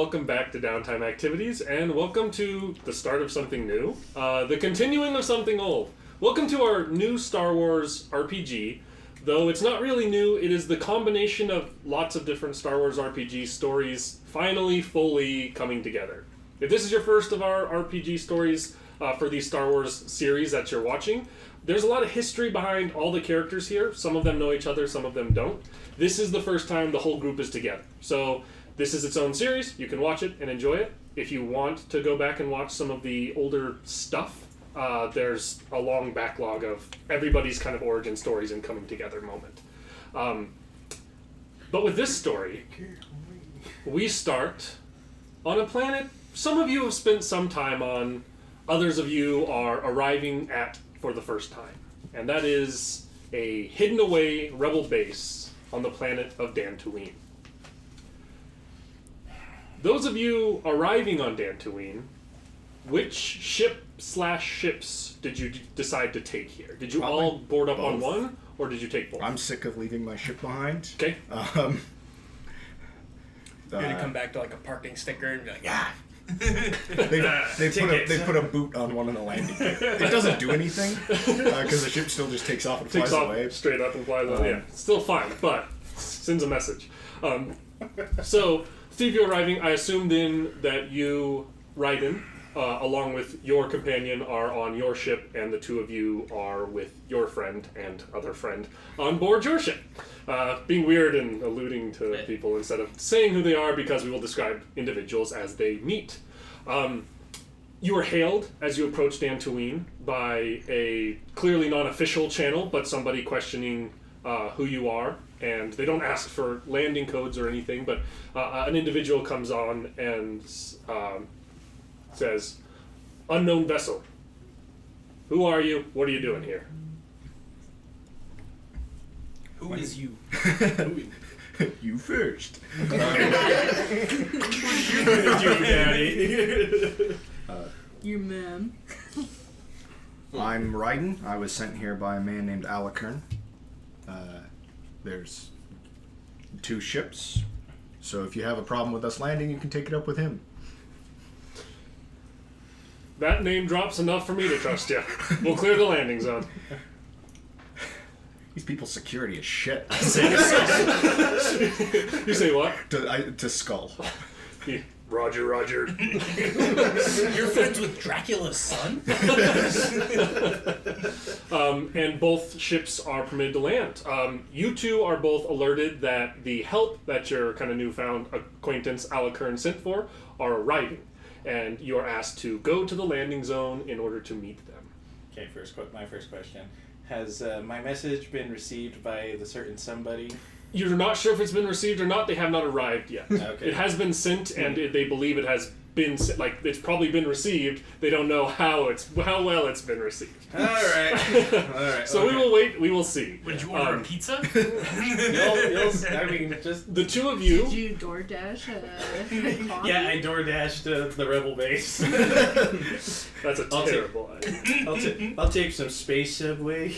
welcome back to Downtime Activities, and welcome to the start of something new, the continuing of something old. Welcome to our new Star Wars RPG. Though it's not really new, it is the combination of lots of different Star Wars RPG stories finally fully coming together. If this is your first of our RPG stories for the Star Wars series that you're watching, there's a lot of history behind all the characters here. Some of them know each other, some of them don't. This is the first time the whole group is together. So this is its own series. You can watch it and enjoy it. If you want to go back and watch some of the older stuff, there's a long backlog of everybody's kind of origin stories and coming together moment. But with this story, we start on a planet some of you have spent some time on, others of you are arriving at for the first time. And that is a hidden away rebel base on the planet of Dantooine. Those of you arriving on Dantooine, which ship/ships did you decide to take here? Did you all board up on one, or did you take both? I'm sick of leaving my ship behind. Okay. You're gonna come back to like a parking sticker and be like, yeah. They put a boot on one of the landing gear. It doesn't do anything because the ship still just takes off and flies away. Straight up and flies away. Yeah, still fine, but sends a message. So, three of you arriving, I assume then that you, Riden, along with your companion, are on your ship, and the two of you are with your friend and other friend on board your ship. Being weird and alluding to people instead of saying who they are, because we will describe individuals as they meet. You are hailed as you approach Dantooine by a clearly non-official channel, but somebody questioning who you are. And they don't ask for landing codes or anything, but an individual comes on and says, "Unknown vessel. Who are you? What are you doing here?" Who is you? You first. You, Daddy. You man. I'm Riden. I was sent here by a man named Alikern. There's 2 ships, so if you have a problem with us landing, you can take it up with him. That name drops enough for me to trust you. We'll clear the landing zone. These people's security is shit. You say what? To Skull. Roger. You're friends with Dracula's son? And both ships are permitted to land. You two are both alerted that the help that your kind of newfound acquaintance Alikern sent for are arriving. And you are asked to go to the landing zone in order to meet them. Okay, my first question. Has my message been received by the certain somebody? You're not sure if it's been received or not. They have not arrived yet. Okay. It has been sent, and they believe it has been it's probably been received. They don't know how well it's been received. All right. So we will wait. We will see. Would you order a pizza? I mean, just the two of you. Did you DoorDash coffee? yeah, I DoorDashed the rebel base. That's a terrible idea. I'll take some space subway.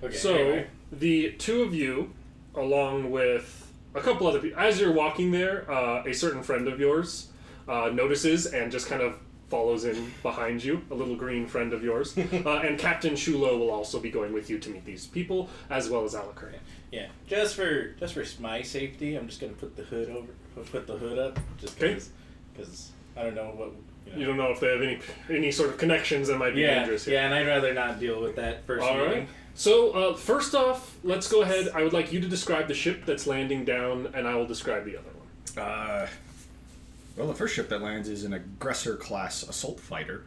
Okay. So anyway. the two of you, along with a couple other people, as you're walking there, a certain friend of yours notices and just kind of follows in behind you, a little green friend of yours. And Captain Shulo will also be going with you to meet these people, as well as Alikern. Yeah, just for my safety, I'm just gonna put the hood up, just because I don't know what. You don't know if they have any sort of connections that might be dangerous here. Yeah, and I'd rather not deal with that first All meeting. right. So, first off, let's go ahead. I would like you to describe the ship that's landing down, and I will describe the other one. Well, the first ship that lands is an aggressor-class assault fighter.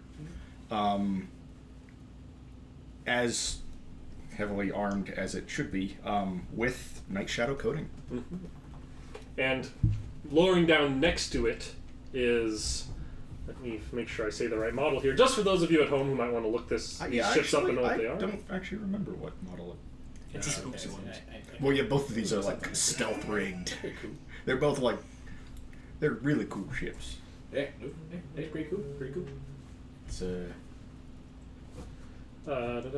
As heavily armed as it should be, with Night Shadow coating. Mm-hmm. And lowering down next to it is... Let me make sure I say the right model here. Just for those of you at home who might want to look these ships up and know what they are. I don't actually remember what model it is. It's a spooky one. Well, yeah, both of these are like stealth rigged. They're both like, they're really cool ships. Yeah, it's pretty cool. It's the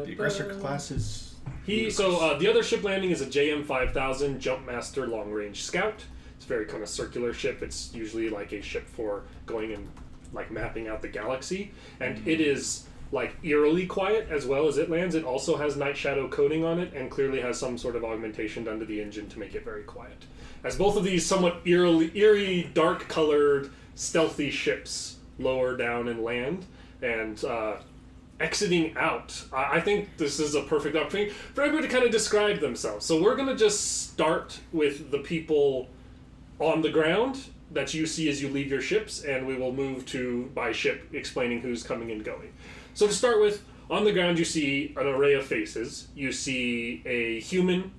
aggressor class is... The other ship landing is a JM-5000 Jumpmaster Long Range Scout. It's a very kind of circular ship. It's usually like a ship for going and like mapping out the galaxy, and it is like eerily quiet as well as it lands. It also has night shadow coating on it and clearly has some sort of augmentation done to the engine to make it very quiet. As both of these somewhat eerie, dark colored, stealthy ships lower down and land, and exiting out, I think this is a perfect opportunity for everybody to kind of describe themselves. So we're going to just start with the people on the ground that you see as you leave your ships, and we will move to by ship explaining who's coming and going. So to start with, on the ground you see an array of faces. You see a human,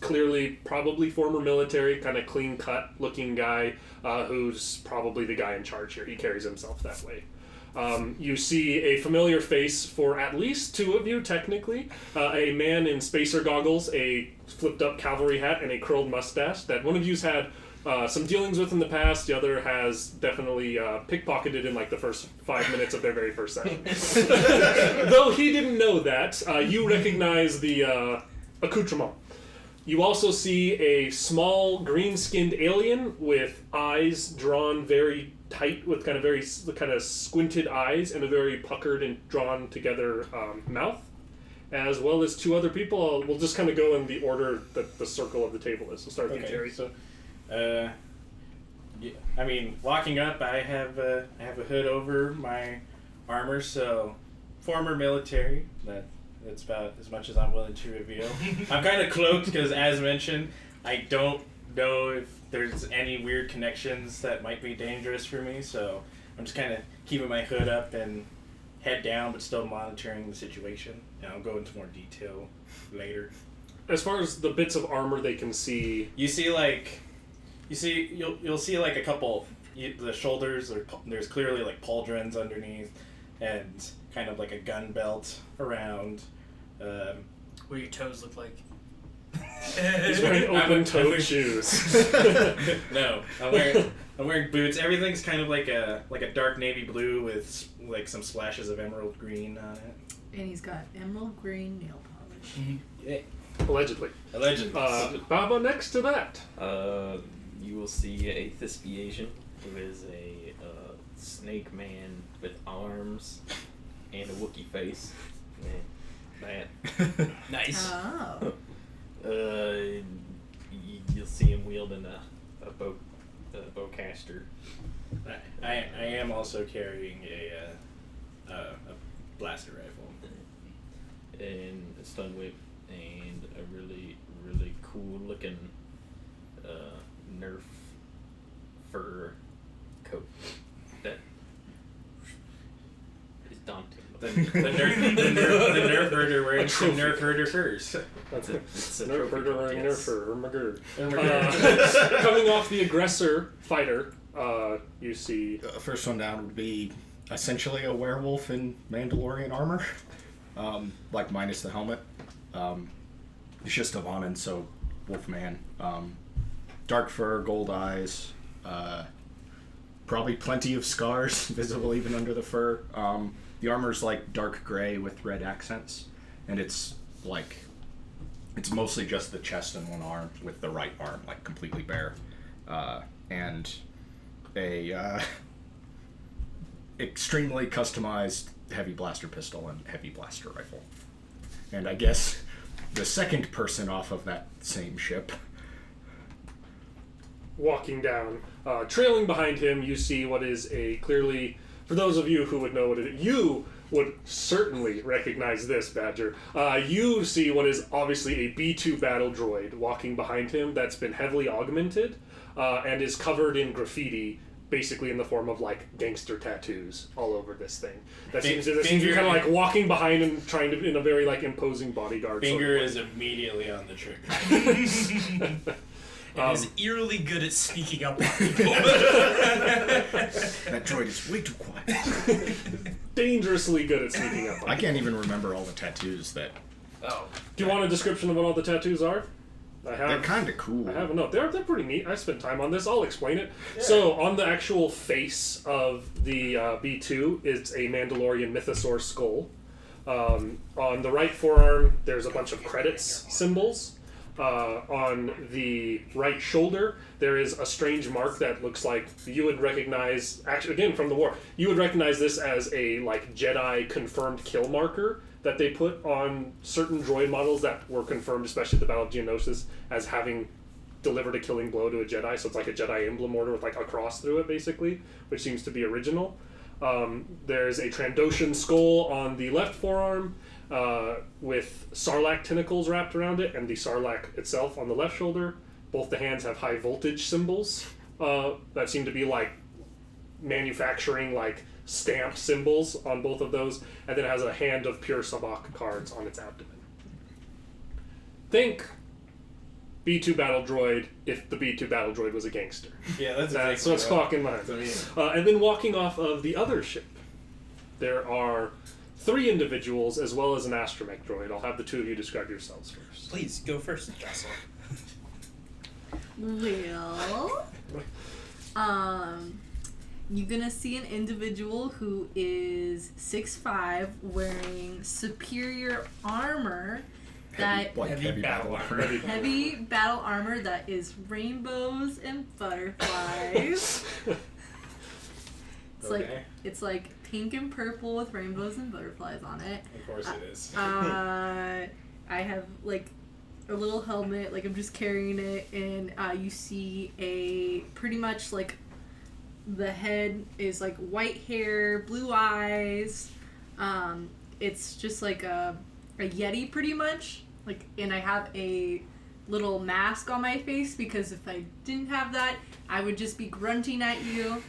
clearly probably former military, kind of clean-cut looking guy, who's probably the guy in charge here. He carries himself that way. You see a familiar face for at least two of you, technically. A man in spacer goggles, a flipped-up cavalry hat, and a curled mustache that one of you's had some dealings with in the past. The other has definitely pickpocketed in like the first 5 minutes of their very first session. Though he didn't know that, you recognize the accoutrement. You also see a small green-skinned alien with eyes drawn very tight, with kind of squinted eyes and a very puckered and drawn together mouth, as well as two other people. We'll just kind of go in the order that the circle of the table is. So start with you, Jerry. So, I mean, walking up, I have a hood over my armor, so former military. That's about as much as I'm willing to reveal. I'm kind of cloaked because, as mentioned, I don't know if there's any weird connections that might be dangerous for me, so I'm just kind of keeping my hood up and head down, but still monitoring the situation. And I'll go into more detail later. As far as the bits of armor they can see, you'll see like a couple. The shoulders, there's clearly like pauldrons underneath, and kind of like a gun belt around. What do your toes look like? he's wearing open-toed shoes. No, I'm wearing boots. Everything's kind of like a dark navy blue with like some splashes of emerald green on it. And he's got emerald green nail polish. Yeah. Allegedly. Baba, next to that. You will see a Thespian who is a snake man with arms and a Wookiee face. That. Nice. Oh. You'll see him wielding a bowcaster. I am also carrying a blaster rifle And a stun whip and a really, really cool looking Nerf fur coat that is daunting. The nerf herder wearing some nerf herder furs. That's it. It's a Nerf trophy herder coat, wearing yes. Nerf herder. Oh my God. Coming off the aggressor fighter, you see The first one down would be essentially a werewolf in Mandalorian armor, like minus the helmet. It's just Avanan, so Wolfman. Dark fur, gold eyes, probably plenty of scars visible even under the fur. The armor's like dark gray with red accents, and it's mostly just the chest and one arm, with the right arm like completely bare, and a extremely customized heavy blaster pistol and heavy blaster rifle. And I guess the second person off of that same ship, walking down. Trailing behind him, you see what is a clearly, for those of you who would know what it is, you would certainly recognize this, Badger. You see what is obviously a B2 battle droid walking behind him that's been heavily augmented and is covered in graffiti, basically in the form of like gangster tattoos all over this thing. That seems to be kind of like walking behind and trying to, in a very like imposing bodyguard. Finger sort of is immediately on the trigger. And is eerily good at sneaking up on people. that droid is way too quiet. dangerously good at sneaking up on I can't even remember all the tattoos that. Oh. Do you want a description of what all the tattoos are? I have. They're kind of cool. I have a note. They're pretty neat. I spent time on this. I'll explain it. Yeah. So on the actual face of the B2, it's a Mandalorian mythosaur skull. On the right forearm, there's a bunch of credits symbols. On the right shoulder, there is a strange mark that looks like you would recognize, actually, again, from the war, you would recognize this as a, like, Jedi confirmed kill marker that they put on certain droid models that were confirmed, especially at the Battle of Geonosis, as having delivered a killing blow to a Jedi. So it's like a Jedi emblem order with, like, a cross through it, basically, which seems to be original. There's a Trandoshan skull on the left forearm, with Sarlacc tentacles wrapped around it, and the Sarlacc itself on the left shoulder. Both the hands have high voltage symbols that seem to be like manufacturing, like stamped symbols on both of those, and then it has a hand of pure Sabak cards on its abdomen. Think B2 Battle Droid if the B2 Battle Droid was a gangster. Yeah, that's That's exactly what's right. walking mind. That's what I mean. And then walking off of the other ship, there are 3 individuals as well as an Astromech Droid. I'll have the 2 of you describe yourselves first. Please go first, Jocelyn. Well, you're gonna see an individual who is 6'5", wearing superior armor that Heavy battle armor. heavy battle armor that is rainbows and butterflies. It's like pink and purple with rainbows and butterflies on it. Of course it is. I have like a little helmet, like I'm just carrying it, and you see a pretty much like the head is like white hair, blue eyes. It's just like a Yeti pretty much. Like, and I have a little mask on my face because if I didn't have that, I would just be grunting at you.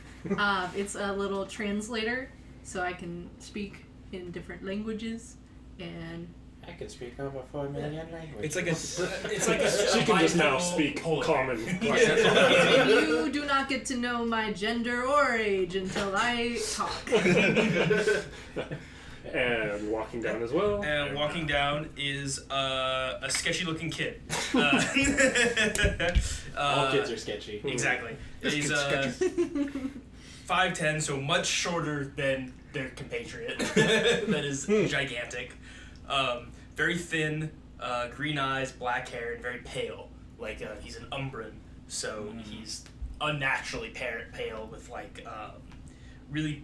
It's a little translator, so I can speak in different languages, and I can speak over 4 million languages. It's like a She can just now bipedal speak polar common. and you do not get to know my gender or age until I talk. And walking down as well. And walking down is a sketchy-looking kid. All kids are sketchy. Exactly. He's 5'10", so much shorter than their compatriot. That is gigantic. Very thin, green eyes, black hair, and very pale. Like he's an Umbran, so he's unnaturally pale with like really.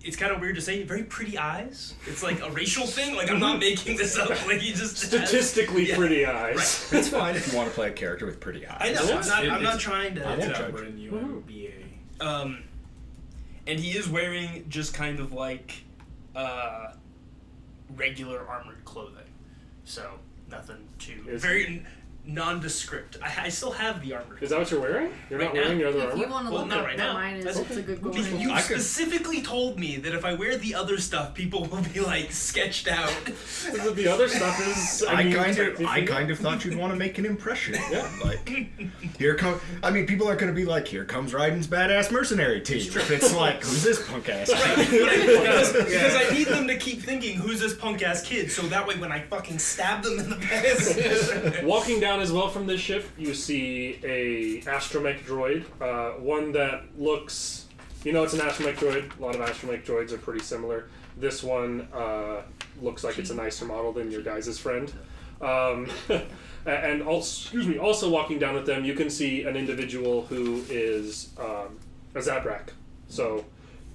It's kind of weird to say. Very pretty eyes. It's like a racial thing. Like I'm not making this up. Like he just Statistically has, pretty eyes. Right. It's fine if you want to play a character with pretty eyes. I know. I'm not trying to. I won't to- judge. UMBA. And he is wearing just kind of like regular armored clothing, so nothing too Is very nondescript. I still have the armor. Is that what you're wearing? You're Right not wearing now. your other If you armor? want to Well, look not up right what now. mine is, That's- it's a good You question. I could- specifically told me that if I wear the other stuff, people will be like sketched out. The other stuff is. I mean, kind technically- of thought you'd want to make an impression. Yeah. Like, here come. I mean, people are going to be like, "Here comes Riden's badass mercenary team." If it's like, "Who's this punk ass?" Because I need them to keep thinking, who's this punk ass kid? So that way, when I fucking stab them in the face. Walking down as well from this ship, you see a Astromech Droid, one that looks, it's an Astromech Droid. A lot of Astromech Droids are pretty similar. This one looks like it's a nicer model than your guys' friend. And also walking down with them, you can see an individual who is a Zabrak. So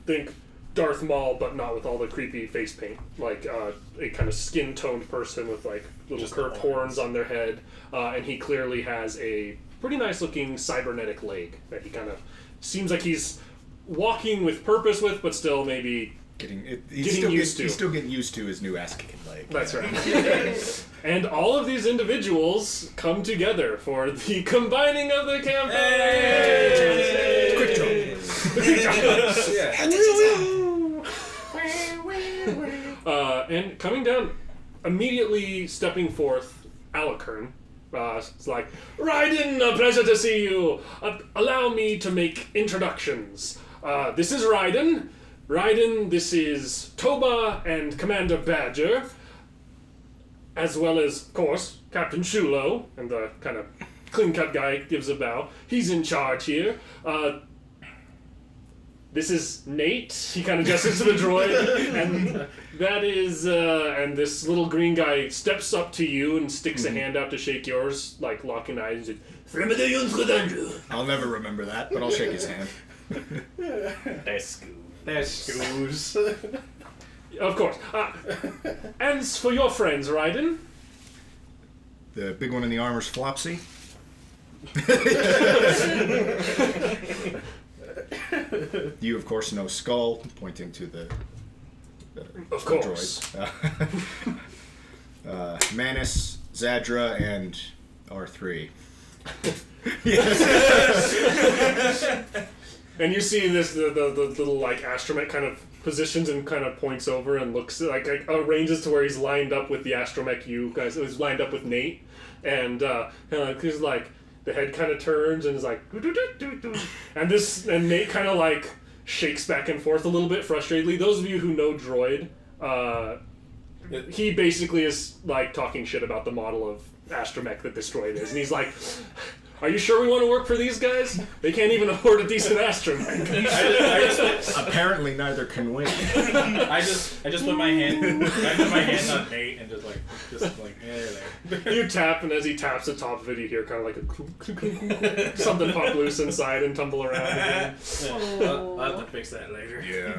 think Darth Maul, but not with all the creepy face paint. Like a kind of skin-toned person with like little Just the curved horns. horns on their head. And he clearly has a pretty nice-looking cybernetic leg that he kind of seems like he's walking with purpose with, but still maybe... He's still getting used to his new ass-kicking leg. That's right. And all of these individuals come together for the combining of the campaign! Quick draw. And coming down, immediately stepping forth, Alucern. It's like, Riden, a pleasure to see you. Allow me to make introductions. This is Riden. Riden, this is Toba and Commander Badger, as well as, of course, Captain Shulo, and the kind of clean-cut guy gives a bow. He's in charge here. this is Nate. He kind of gestures to the droid, and that is, and this little green guy steps up to you and sticks a hand out to shake yours, like locking eyes. And says, I'll never remember that, but I'll shake his hand. That's cool. That's goose. of course. And for your friends, Riden. The big one in the armor's Flopsy. You, of course, know Skull, pointing to the Of course. droid. Mannis, Zadra, and R3. And you see this the little like Astromech kind of positions and kind of points over and looks like arranges to where he's lined up with the Astromech you guys. He's lined up with Nate, and he's like the head kind of turns and is like and Nate kind of like shakes back and forth a little bit frustratedly. Those of you who know Droid, he basically is like talking shit about the model of Astromech that this droid is, and he's like, are you sure we want to work for these guys? They can't even afford a decent Astromech. Apparently, neither can we. I just put my hand on Nate and just like there. You tap, and as he taps the top of it, you hear kind of like a clunk, clunk, clunk, clunk, something pop loose inside and tumble around again. I'll have to fix that later. Yeah.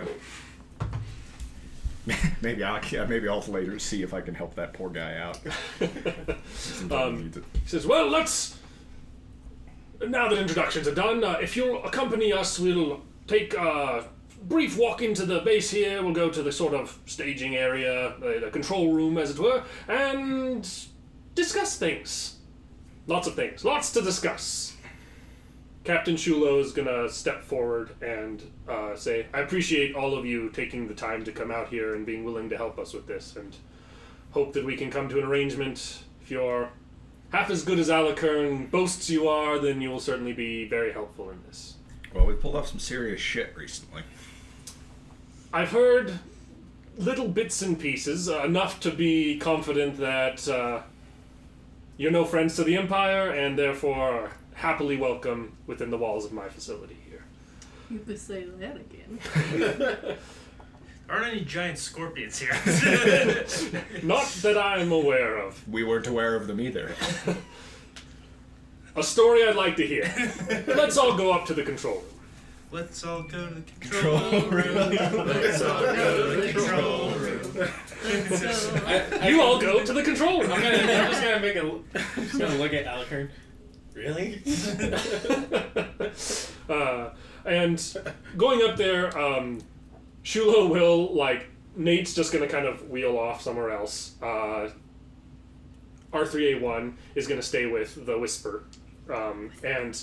Maybe I'll later see if I can help that poor guy out. He says, well, let's... Now that introductions are done, if you'll accompany us, we'll take a brief walk into the base here. We'll go to the sort of staging area, the control room, as it were, and discuss things. Lots of things. Lots to discuss. Captain Shulo is going to step forward and say, I appreciate all of you taking the time to come out here and being willing to help us with this, and hope that we can come to an arrangement. If you're half as good as Alikern boasts you are, then you will certainly be very helpful in this. Well, we pulled off some serious shit recently. I've heard little bits and pieces, enough to be confident that you're no friends to the Empire, and therefore happily welcome within the walls of my facility here. You could say that again. Aren't any giant scorpions here? Not that I'm aware of. We weren't aware of them either. A story I'd like to hear. Let's all go up to the control room. Let's all go to the control room. Let's all go to the control room. You all go to the control room. I'm just gonna look at Alikern. Really? And going up there, Shulo will, like, Nate's just going to kind of wheel off somewhere else. R3A1 is going to stay with the Whisper. And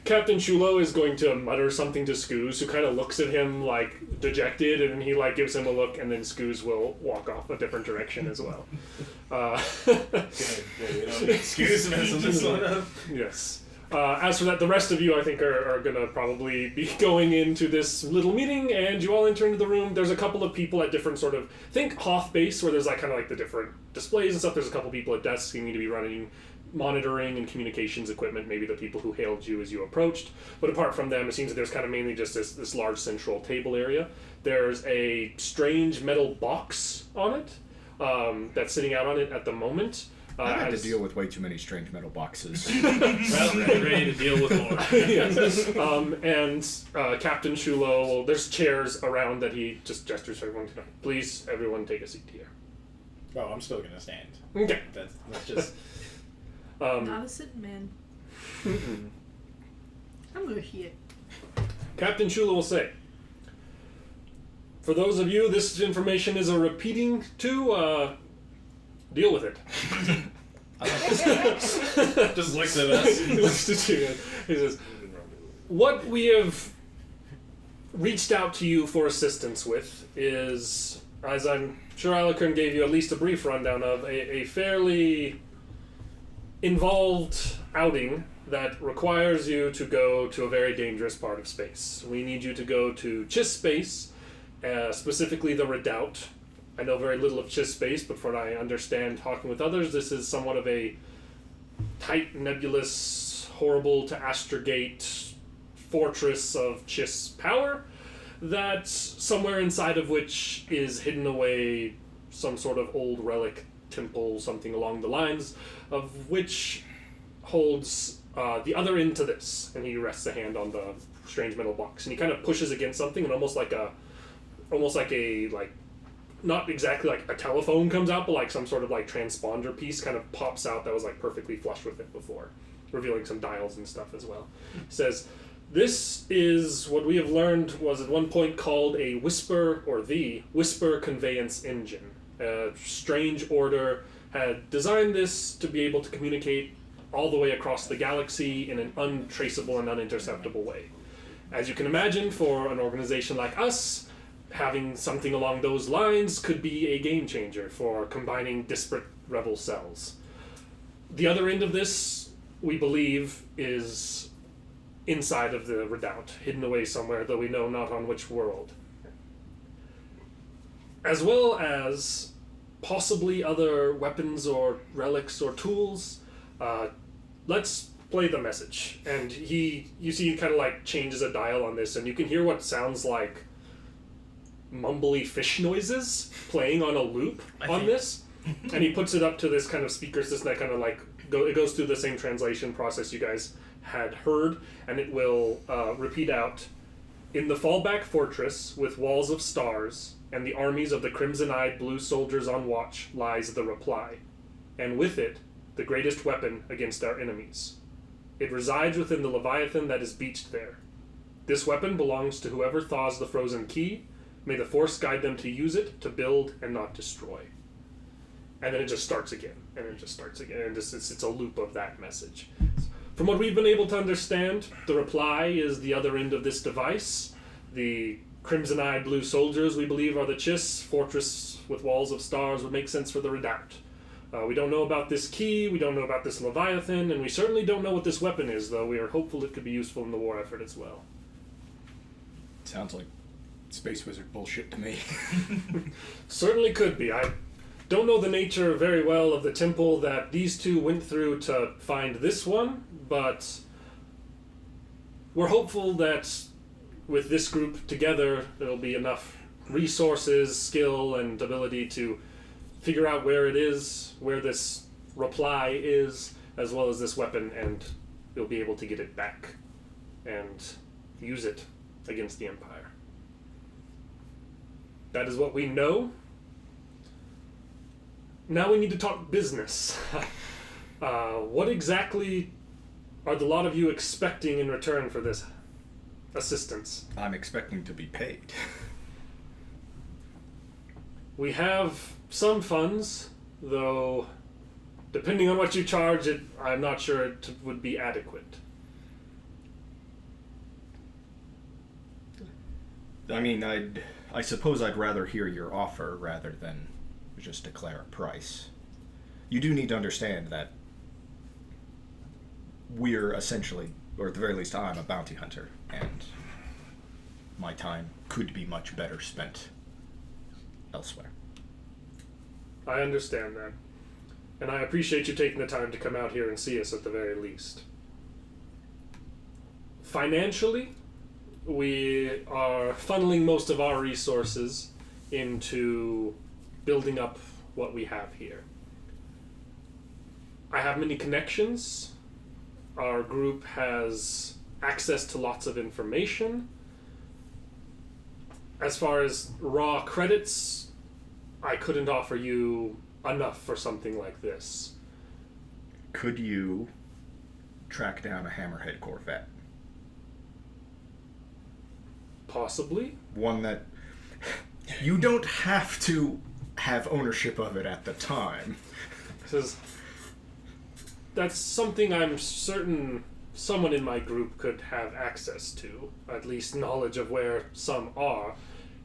Captain Shulo is going to mutter something to Skoos, who kind of looks at him, like, dejected, and he, like, gives him a look, and then Skoos will walk off a different direction as well. Excuse me, so this one up. Yes. As for that, the rest of you, I think, are going to probably be going into this little meeting, and you all enter into the room. There's a couple of people at different sort of... Think Hoth base, where there's like kind of like the different displays and stuff. There's a couple people at desks you need to be running monitoring and communications equipment, maybe the people who hailed you as you approached. But apart from them, it seems that there's kind of mainly just this large central table area. There's a strange metal box on it that's sitting out on it at the moment. I had to deal with way too many strange metal boxes. Well, ready to deal with more. Yes. And Captain Shulo, there's chairs around that he just gestures for everyone to know. Please, everyone take a seat here. Oh, I'm still gonna stand. Okay. That's just. Not a sitting man. I'm gonna hit. Captain Shulo will say, for those of you this information is a repeating to, deal with it. Just looks at us. He looks at you. He says, what we have reached out to you for assistance with is, as I'm sure Alikern gave you at least a brief rundown of, a fairly involved outing that requires you to go to a very dangerous part of space. We need you to go to Chiss space, specifically the Redoubt. I know very little of Chiss space, but from what I understand talking with others, this is somewhat of a tight, nebulous, horrible to astrogate, fortress of Chiss power, that somewhere inside of which is hidden away some sort of old relic temple, something along the lines of which holds the other end to this. And he rests a hand on the strange metal box, and he kind of pushes against something, and almost like a not exactly like a telephone comes out, but like some sort of like transponder piece kind of pops out that was like perfectly flush with it before, revealing some dials and stuff as well. He says, "This is what we have learned was at one point called a Whisper, or the Whisper Conveyance Engine. A strange order had designed this to be able to communicate all the way across the galaxy in an untraceable and uninterceptable way. As you can imagine, for an organization like us, having something along those lines could be a game changer for combining disparate rebel cells. The other end of this, we believe, is inside of the Redoubt, hidden away somewhere, though we know not on which world. As well as possibly other weapons or relics or tools. Let's play the message." And you see he kind of like changes a dial on this, and you can hear what sounds like mumbly fish noises playing on a loop this. And he puts it up to this kind of speaker system that kind of like it goes through the same translation process you guys had heard, and it will repeat out, "In the fallback fortress with walls of stars and the armies of the crimson-eyed blue soldiers on watch lies the reply, and with it the greatest weapon against our enemies. It resides within the Leviathan that is beached there. This weapon belongs to whoever thaws the frozen key. May the Force guide them to use it, to build and not destroy." And then it just starts again, and it just starts again, and it's a loop of that message. From what we've been able to understand, the reply is the other end of this device. The crimson-eyed blue soldiers, we believe, are the Chiss. Fortress with walls of stars would make sense for the Redoubt. We don't know about this key, we don't know about this Leviathan, and we certainly don't know what this weapon is, though we are hopeful it could be useful in the war effort as well. Sounds like Space Wizard bullshit to me. Certainly could be. I don't know the nature very well of the temple that these two went through to find this one, but we're hopeful that with this group together, there'll be enough resources, skill, and ability to figure out where it is, where this reply is, as well as this weapon, and you'll be able to get it back and use it against the Empire. That is what we know. Now we need to talk business. What exactly are the lot of you expecting in return for this assistance? I'm expecting to be paid. We have some funds, though depending on what you charge, I'm not sure it would be adequate. I mean, I suppose I'd rather hear your offer rather than just declare a price. You do need to understand that we're essentially, or at the very least I'm a bounty hunter, and my time could be much better spent elsewhere. I understand that. And I appreciate you taking the time to come out here and see us at the very least. Financially, we are funneling most of our resources into building up what we have here. I have many connections. Our group has access to lots of information. As far as raw credits, I couldn't offer you enough for something like this. Could you track down a Hammerhead Corvette? Possibly. One that you don't have to have ownership of it at the time. Says, that's something I'm certain someone in my group could have access to, at least knowledge of where some are.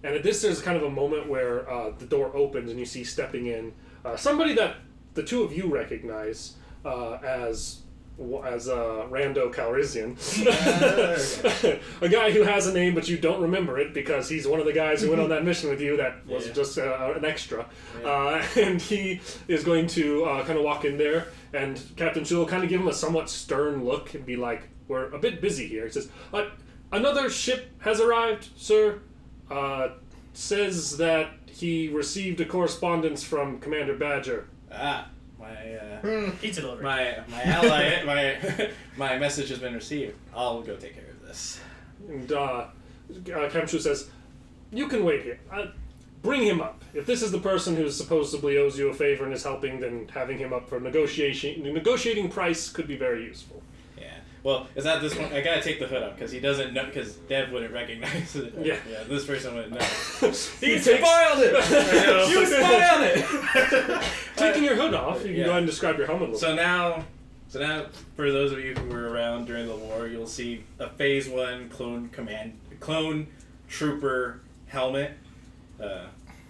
And at this, there's kind of a moment where the door opens and you see stepping in somebody that the two of you recognize as Rando Calrissian. A guy who has a name, but you don't remember it because he's one of the guys who went on that mission with you that was just an extra. And he is going to kind of walk in there, and Captain Chu will kind of give him a somewhat stern look and be like, "We're a bit busy here." He says, Another ship has arrived, sir. Says that he received a correspondence from Commander Badger. Pizza delivery. My ally, my message has been received. I'll go take care of this. And Kamshu says, you can wait here. Bring him up. If this is the person who supposedly owes you a favor and is helping, then having him up for negotiating price could be very useful. Yeah. Well, is that this one? I gotta take the hood off because he doesn't know. Because Dev wouldn't recognize it. Yeah. Yeah. This person wouldn't know. He spoiled it. You spoiled it. Taking your hood off, you can go ahead and describe your helmet. So now, for those of you who were around during the war, you'll see a Phase 1 clone trooper helmet.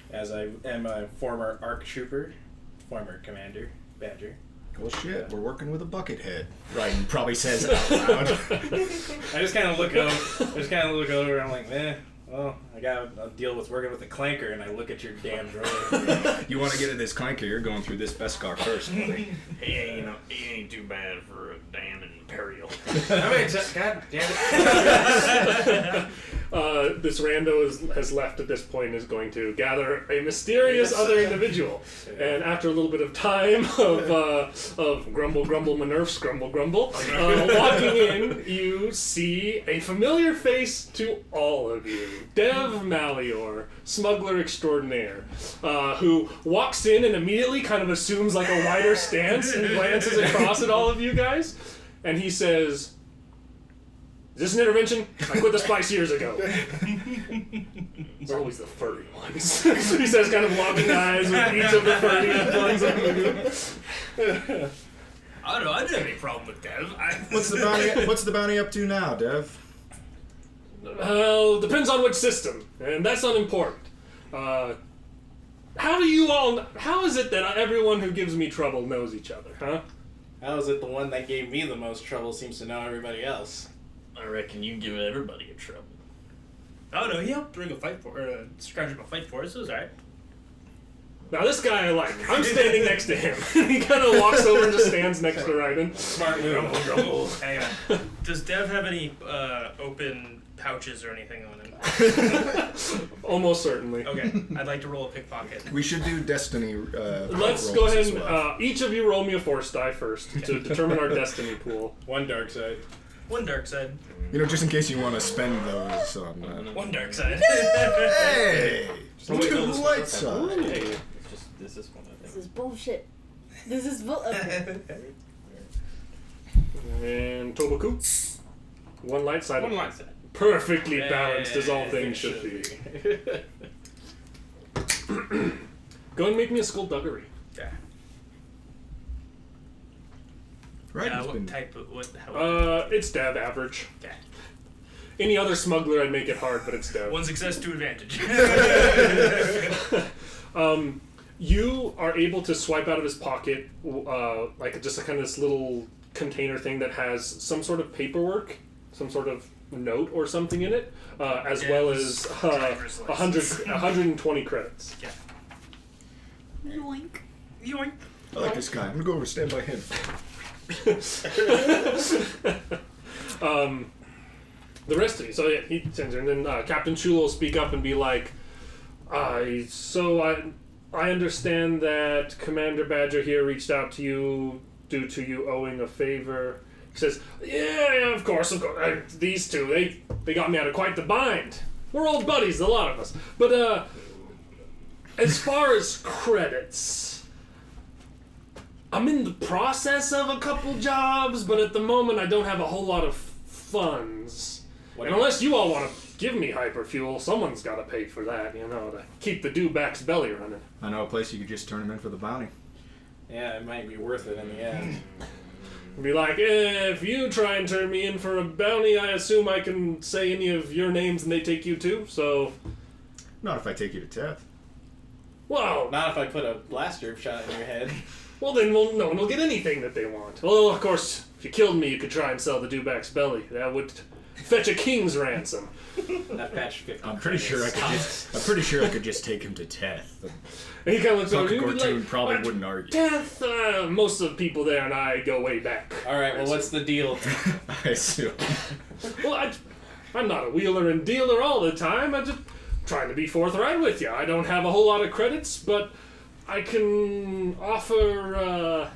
As I am a former ARC trooper, former Commander Badger. Well, shit, we're working with a bucket head. Riden probably says out loud. I just kind of look over. I'm like, well, I gotta deal with working with a clanker, and I look at your damn droid. You want to get in this clanker? You're going through this Beskar first, buddy. He ain't too bad for a damn Imperial. I mean, God damn it. This rando has left at this point, is going to gather a mysterious other individual. And after a little bit of time of grumble, grumble, Minerfs, grumble, grumble, walking in, you see a familiar face to all of you. Dev Malior, smuggler extraordinaire, who walks in and immediately kind of assumes like a wider stance and glances across at all of you guys. And he says, is this an intervention? I quit the spice years ago. It's always the furry ones. He says, kind of locking eyes with each of the furry ones of the group. I don't know. I didn't have any problem with Dev. What's the bounty up to now, Dev? Well, depends on which system, and that's unimportant. How is it that everyone who gives me trouble knows each other, huh? How is it the one that gave me the most trouble seems to know everybody else? I reckon you give everybody a trouble. Oh no, he helped bring a fight for, or scrounge up a fight for us. It was alright. Now this guy I like. I'm standing next to him. He kind of walks over and just stands next to Riden. Smart move. Grumble. Hang on. Does Dev have any open pouches or anything on him? Almost certainly. Okay, I'd like to roll a pickpocket. We should do destiny. Let's rolls go ahead as and well. each of you roll me a force die first to determine our destiny pool. One dark side. One dark side. You know, just in case you want to spend those on. One dark side. Hey, Oh, two wait, light side. It's just this is one I think. This is bullshit. This is okay. And Tobaku. One light side. One light side. Perfectly balanced as all things should be. Go and make me a skullduggery. Yeah. Right. What type of how? It's Dev average. Okay. Any other smuggler, I'd make it hard, but it's Dev. One success, two advantage. You are able to swipe out of his pocket, like just a kind of this little container thing that has some sort of paperwork, some sort of note or something in it, as well as 120 credits. Yeah. Yoink. Yoink. I like this guy. I'm gonna go over and stand by him. The rest of you. So yeah, he sends her, and then Captain Chulo will speak up and be like, I understand that Commander Badger here reached out to you due to you owing a favor. He says, yeah, of course. These two, they got me out of quite the bind. We're old buddies, a lot of us. But as far as credits, I'm in the process of a couple jobs, but at the moment I don't have a whole lot of funds. And unless you all want to give me hyperfuel, someone's got to pay for that, to keep the dewback's belly running. I know a place you could just turn him in for the bounty. Yeah, it might be worth it in the end. Be like, if you try and turn me in for a bounty, I assume I can say any of your names and they take you too, so... Not if I take you to Teth. Well, Not if I put a blaster shot in your head. well then no one will get anything that they want. Well, of course, if you killed me, you could try and sell the dewback's belly. That would fetch a king's ransom. That patch 50. I'm pretty sure I could just take him to Teth. And he kind of looks over Punk and he'd be Gortoon like, probably wouldn't argue. Death, most of the people there and I go way back. Alright, well, what's the deal? I assume. Well, I'm not a wheeler and dealer all the time. I'm just trying to be forthright with you. I don't have a whole lot of credits, but I can offer,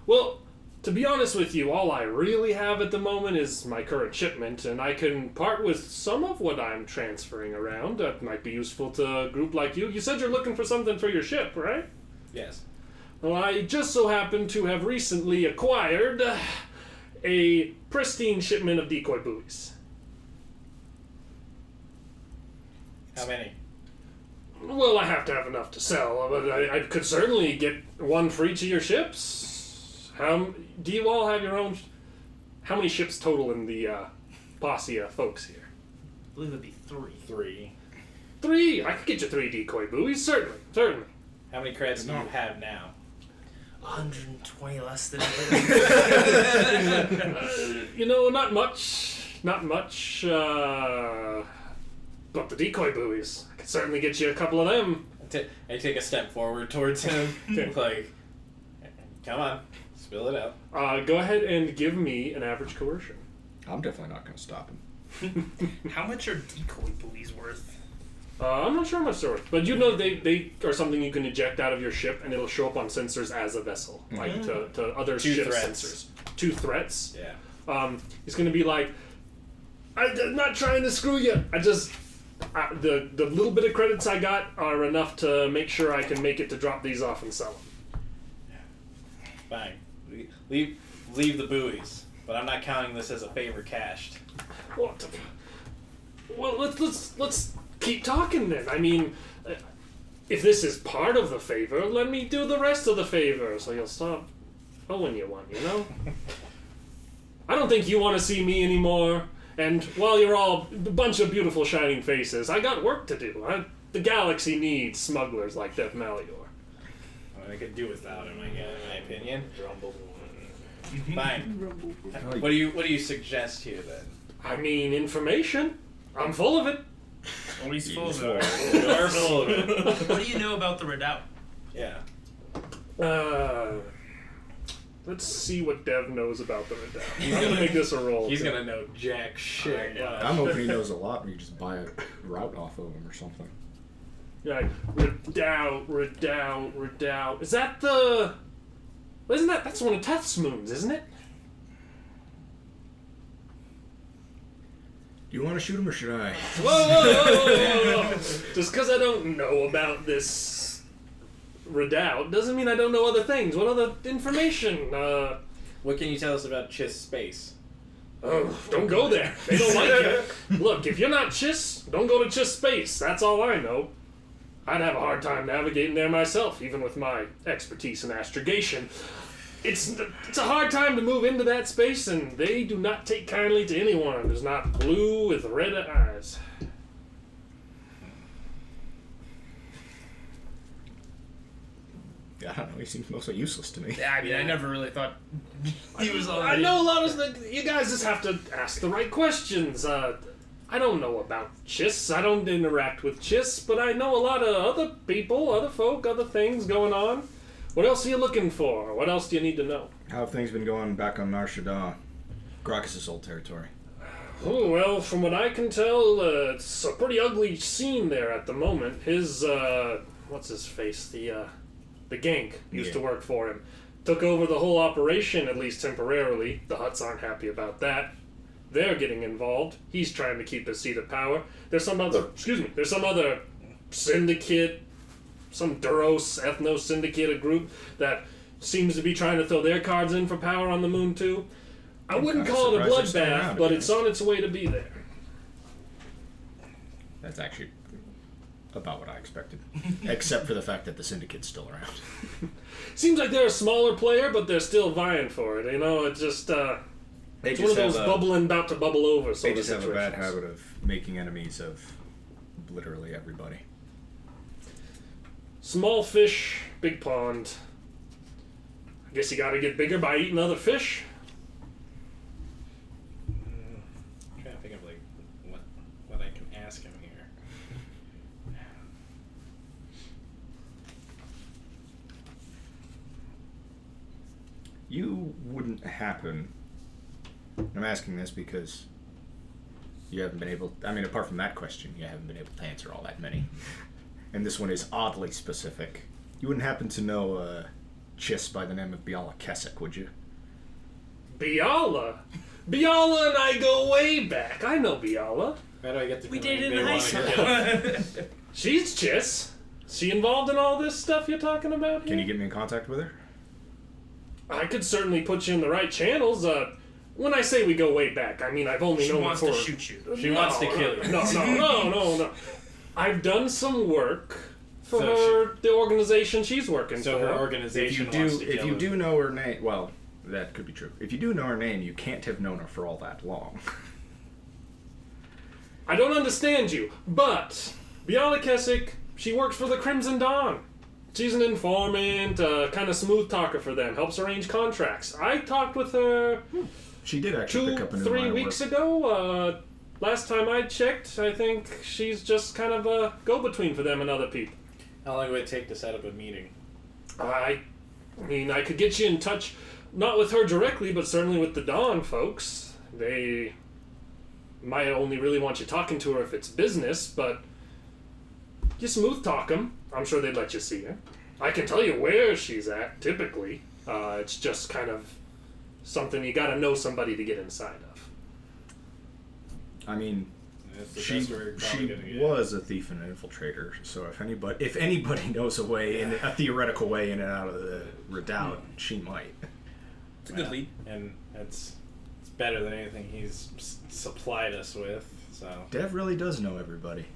well, to be honest with you, all I really have at the moment is my current shipment, and I can part with some of what I'm transferring around. That might be useful to a group like you. You said you're looking for something for your ship, right? Yes. Well, I just so happen to have recently acquired a pristine shipment of decoy buoys. How many? Well, I have to have enough to sell, but I could certainly get one for each of your ships. Do you all have your own? How many ships total in the posse of folks here? I believe it'd be 3. 3. 3. I could get you 3 decoy buoys, certainly. How many credits do you have now? 120 less than Not much. But the decoy buoys, I could certainly get you a couple of them. I take a step forward towards him. Like, come on, spill it out. Go ahead and give me an average coercion. I'm definitely not going to stop him. How much are decoy buoys worth? I'm not sure how much they're worth, but you know they are something you can eject out of your ship and it'll show up on sensors as a vessel, like to other 2 ship threats. sensors. 2 threats. Yeah. It's going to be like, I'm not trying to screw you. The little bit of credits I got are enough to make sure I can make it to drop these off and sell them. Fine. Leave the buoys, but I'm not counting this as a favor cashed. What? Well, let's keep talking then. I mean, if this is part of the favor, let me do the rest of the favor, so you'll stop owing you one. I don't think you want to see me anymore. And while you're all a bunch of beautiful shining faces, I got work to do. The galaxy needs smugglers like Dev Malior. I could do without him, in my opinion. Fine. What do you suggest here then? I mean, information. I'm full of it. What he's full of. You're full of it. What do you know about the Redoubt? Yeah. Let's see what Dev knows about the Redoubt. I'm gonna make this a roll. He's gonna know jack shit. I'm hoping he knows a lot and you just buy a route off of him or something. Yeah, Redoubt. Is that the... That's one of Teth's moons, isn't it? Do you want to shoot him or should I? Whoa! Just because I don't know about this Redoubt doesn't mean I don't know other things. What other information? What can you tell us about Chiss space? Oh, don't go there. They don't like you. Look, if you're not Chiss, don't go to Chiss space. That's all I know. I'd have a hard time navigating there myself, even with my expertise in astrogation. It's a hard time to move into that space, and they do not take kindly to anyone who's not blue with red eyes. Yeah, I don't know. He seems mostly useless to me. Yeah, I mean, I never really thought he was all. I know a lot of you guys just have to ask the right questions. I don't know about Chiss. I don't interact with Chiss, but I know a lot of other people, other folk, other things going on. What else are you looking for? What else do you need to know? How have things been going back on Nar Shaddaa? Gracchus' old territory. Oh, well, from what I can tell, it's a pretty ugly scene there at the moment. His, what's his face? The Gank used to work for him. Took over the whole operation, at least temporarily. The Hutts aren't happy about that. They're getting involved. He's trying to keep his seat of power. There's some other syndicate, some Duros ethno syndicate, a group that seems to be trying to throw their cards in for power on the moon too. I wouldn't call it a surprised they're still bloodbath, around, but I it's guess. on its way to be there. That's actually about what I expected. Except for the fact that the syndicate's still around. Seems like they're a smaller player, but they're still vying for it. It's just They it's one of those bubbling, about to bubble over They sort of just have a bad situations. habit of making enemies of literally everybody. Small fish, big pond. I guess you gotta get bigger by eating other fish. I'm trying to think of what I can ask him here. You wouldn't happen... I'm asking this because You haven't been able... I mean, apart from that question, you haven't been able to answer all that many. And this one is oddly specific. You wouldn't happen to know a Chiss by the name of Biala Keswick, would you? Biala? Biala and I go way back. I know Biala. How do I get to We Conveyance? dated in high school. She's Chiss. She involved in all this stuff you're talking about here? Can you get me in contact with her? I could certainly put you in the right channels. When I say we go way back, I mean I've only She known wants her to for... shoot you. She wants to kill you. No. I've done some work for So her, the organization she's working So for. her organization wants to kill If you him. do know her name... Well, that could be true. If you do know her name, you can't have known her for all that long. I don't understand you, but Biala Keswick, she works for the Crimson Dawn. She's an informant, kind of smooth talker for them, helps arrange contracts. I talked with her She did actually pick up a new 3 line of weeks work. ago. Last time I checked, I think she's just kind of a go-between for them and other people. How long would it take to set up a meeting? I mean, I could get you in touch, not with her directly, but certainly with the Dawn folks. They might only really want you talking to her if it's business, but you smooth talk them. I'm sure they'd let you see her. I can tell you where she's at, typically. It's just kind of something you gotta know somebody to get inside of. I mean, That's the she best we're probably gonna get. was a thief and an infiltrator, so if anybody knows a way, a theoretical way in and out of the Redoubt, she might. It's a good lead. And it's better than anything he's supplied us with. So Dev really does know everybody,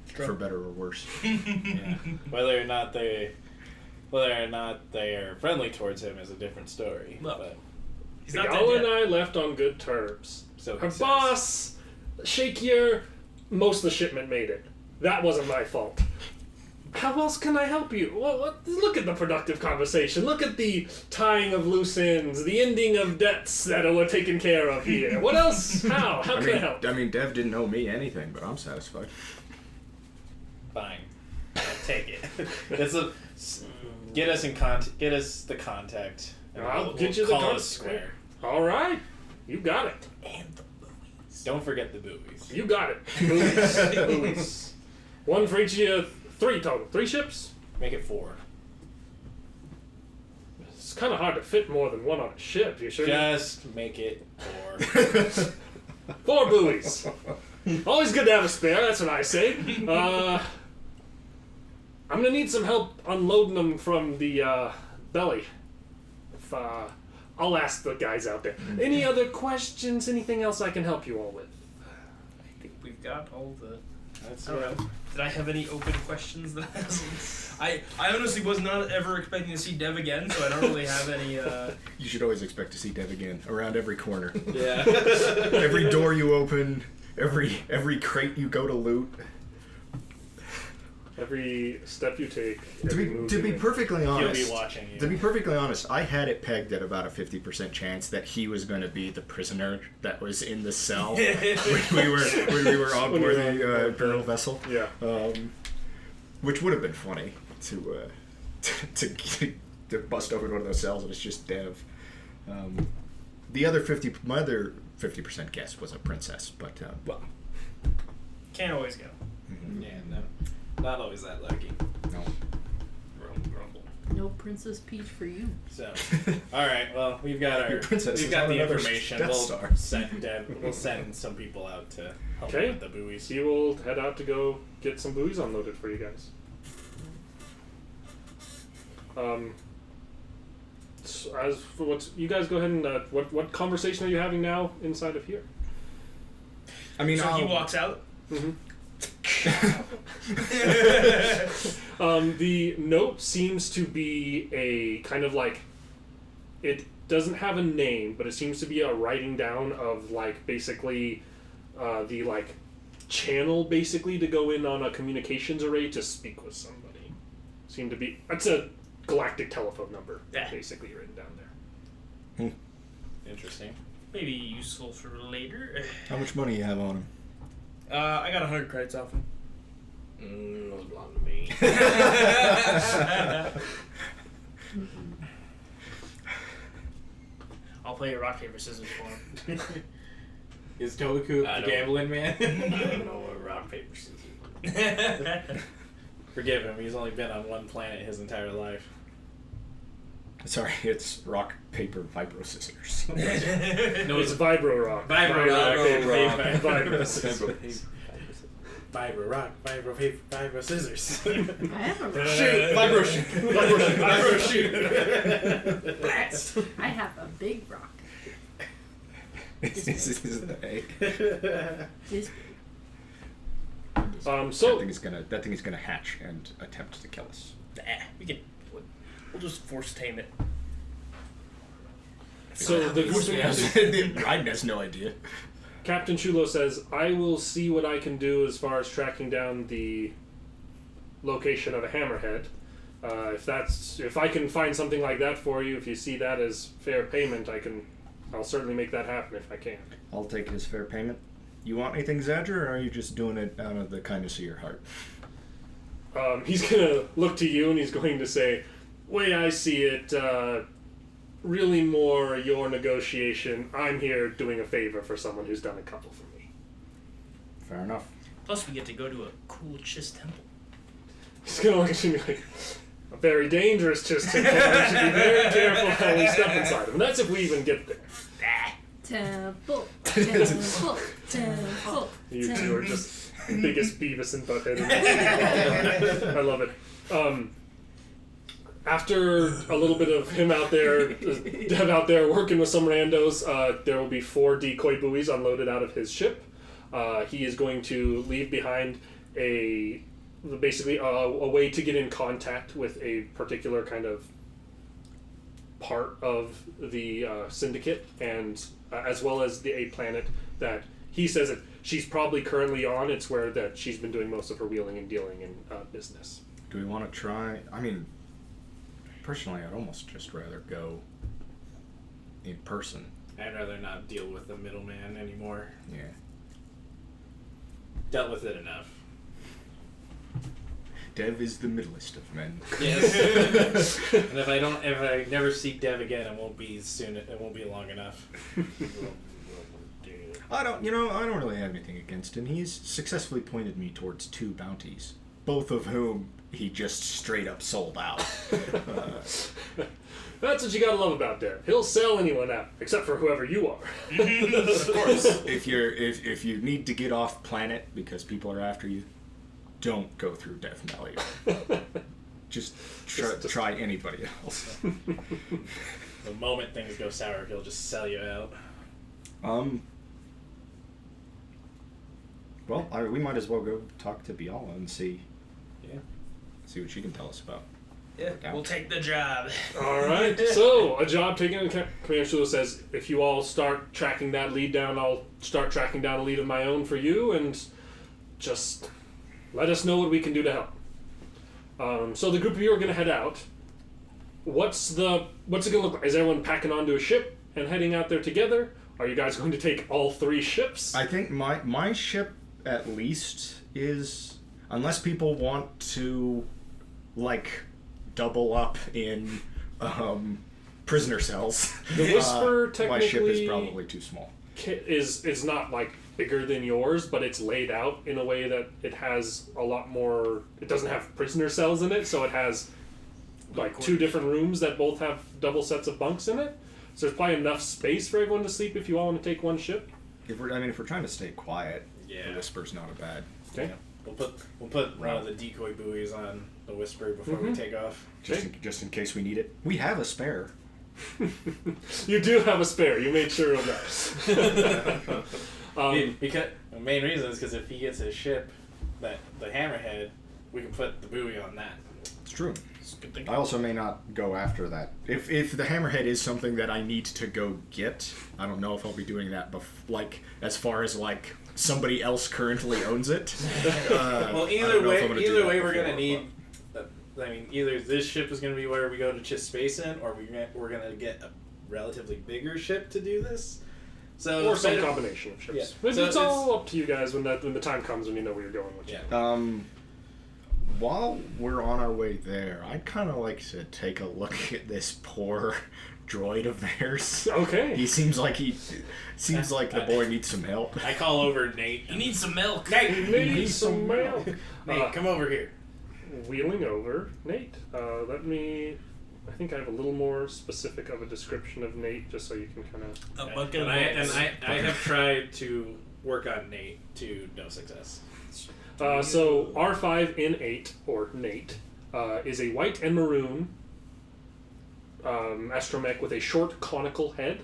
True. for better or worse. yeah. whether or not they are friendly towards him is a different story. Well, but He's not dead Biala and yet. I left on good terms. so he Her says. boss, shakier, most of the shipment made it. That wasn't my fault. How else can I help you? Look at the productive conversation. Look at the tying of loose ends, the ending of debts that were taken care of here. What else? How? How can I help? I mean, Dev didn't owe me anything, but I'm satisfied. Fine, I'll take it. Get us the contact. And I'll get you the call contact. us square. All right. You got it. And the buoys. Don't forget the buoys. You got it. Buoys. Buoys. One for each of you. 3 total. 3 ships? Make it 4. It's kind of hard to fit more than one on a ship. You sure? Just make it 4. 4 buoys. Always good to have a spare, that's what I say. I'm gonna need some help unloading them from the belly. If, I'll ask the guys out there. Any other questions? Anything else I can help you all with? I think we've got all the... That's I don't know. Did I have any open questions that I honestly was not ever expecting to see Dev again, so I don't really have any. You should always expect to see Dev again, around every corner. Yeah. Every door you open, every crate you go to loot. Every step you take. To every be, move to you be make. perfectly He'll honest, be watching you. To be perfectly honest, I had it pegged at about a 50% chance that he was going to be the prisoner that was in the cell when we were on When board you were the on- Imperial vessel. Yeah. Which would have been funny to bust open one of those cells and it's just Dev. My other 50% guess was a princess, but well, Can't always go. Yeah, no. Not always that lucky. no. Grumble, grumble. No Princess Peach for you. So, all right. Well, we've got Your princess we've is got on the another information. Death We'll Star. send some people out to help Okay. with the buoys. So you will head out to go get some buoys unloaded for you guys. So as for what's you guys go ahead and what conversation are you having now inside of here? I mean, So he walks out. The note seems to be a kind of like, it doesn't have a name, but it seems to be a writing down of like basically the like channel basically to go in on a communications array to speak with somebody. Seem to be, that's a galactic telephone number basically written down there. Interesting. Maybe useful for later. How much money you have on him? I got 100 credits off him. Those belong to me. I'll play a rock paper scissors for him. Is Tobaku I the don't- gambling man? I don't know what rock, paper, scissors. Forgive him. He's only been on one planet his entire life. Sorry, it's rock, paper, vibro, scissors. No, it's Vibro Rock. Vibro rock, paper, rock. paper, Vibro scissors. Vibro rock, vibro paper, vibro scissors. I have a rock. Shoot! Vibro shoot! Vibro shoot! Blast! I have a big rock. This is the egg. This So That thing is gonna hatch and attempt to kill us. We can. We'll just force tame it. So the group Riden has no idea. Captain Chulo says, "I will see what I can do as far as tracking down the location of a hammerhead. If I can find something like that for you, if you see that as fair payment, I'll certainly make that happen if I can." I'll take it as fair payment. You want anything, Zadra, or are you just doing it out of the kindness of your heart? He's gonna look to you and he's going to say, "Way I see it, really more your negotiation. I'm here doing a favor for someone who's done a couple for me." Fair enough. Plus, we get to go to a cool Chiss temple. He's gonna look at you and be like, "A very dangerous Chiss temple. We should be very careful how we step inside him." And that's if we even get there. temple. You two are just biggest Beavis and Butthead in the world. I love it. After a little bit of him out there, Dev out there working with some randos, there will be 4 decoy buoys unloaded out of his ship. He is going to leave behind basically a way to get in contact with a particular kind of part of the syndicate, and as well as a planet that he says that she's probably currently on. It's where that she's been doing most of her wheeling and dealing in business. Do we want to try? I mean, personally, I'd almost just rather go in person. I'd rather not deal with the middleman anymore. Yeah. Dealt with it enough. Dev is the middlest of men. Yes. And if I never see Dev again, it won't be soon. It won't be long enough. I don't really have anything against him. He's successfully pointed me towards 2 bounties, both of whom he just straight up sold out. That's what you gotta love about Dev. He'll sell anyone out, except for whoever you are. Of course, if you need to get off planet because people are after you, don't go through Dev Valley. Just try anybody else. The moment things go sour, he'll just sell you out. Well, we might as well go talk to Biala and see what she can tell us about. Yeah, we'll take the job. Alright, so a job taken. Commander Shula says, if you all start tracking that lead down, I'll start tracking down a lead of my own for you, and just let us know what we can do to help. So the group of you are going to head out. What's it going to look like? Is everyone packing onto a ship and heading out there together? Are you guys going to take all 3 ships? I think my ship at least is, unless people want to, like, double up in prisoner cells. The Whisper my ship is technically probably too small. is not like bigger than yours, but it's laid out in a way that it has a lot more. It doesn't have prisoner cells in it, so it has like 2 different rooms that both have double sets of bunks in it. So there's probably enough space for everyone to sleep if you all want to take one ship. If we're trying to stay quiet, Yeah. the Whisper's not a bad. Okay. Yeah. We'll put one of the decoy buoys on the Whisper before we take off. Just in case we need it. We have a spare. You do have a spare. You made sure of that. Because the main reason is because if he gets his ship, the hammerhead, we can put the buoy on that. It's true. It's a good thing. I also may not go after that. If the hammerhead is something that I need to go get, I don't know if I'll be doing that. As far as somebody else currently owns it. Well, either way, we're gonna need. I mean, either this ship is gonna be where we go to Chiss Space in, or we're gonna get a relatively bigger ship to do this. So Or some combination of ships. Yeah. But So it's all up to you guys when the time comes when you know where you're going with. Yeah. While we're on our way there, I'd kind of like to take a look at this poor droid of theirs. Okay. He seems like the boy needs some help. I call over Nate. You need some milk. Nate, Need some milk. Nate, come over here. Wheeling over Nate. I think I have a little more specific of a description of Nate, just so you can kind of. A bucket of And milk. I have tried to work on Nate to no success. So R5 in 8, or Nate, is a white and maroon astromech with a short conical head,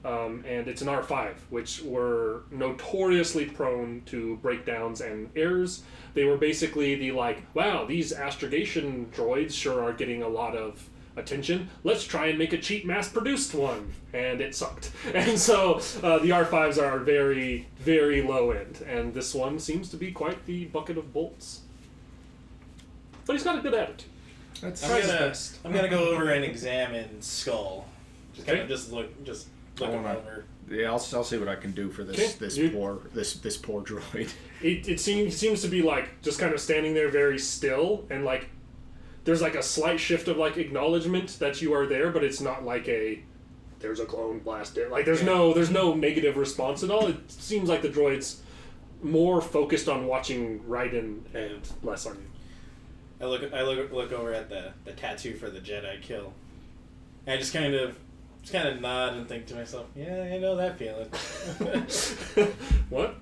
and it's an R5, which were notoriously prone to breakdowns and errors. They were basically the wow, these astrogation droids sure are getting a lot of attention. Let's try and make a cheap mass-produced one, and it sucked. And so the R5s are very, very low end, and this one seems to be quite the bucket of bolts. But he's got a good attitude. That's I'm gonna go over and examine Skull. Just kind of Okay. just look him wanna- over. Yeah, I'll see what I can do for this Okay, this you- poor droid. It seems to be just kind of standing there very still, and there's a slight shift of acknowledgement that you are there, but it's not there's a clone blasted. There's no negative response at all. It seems like the droid's more focused on watching Riden and less on you. I look over at the tattoo for the Jedi kill. And I just kind of nod and think to myself, yeah, I know that feeling. What?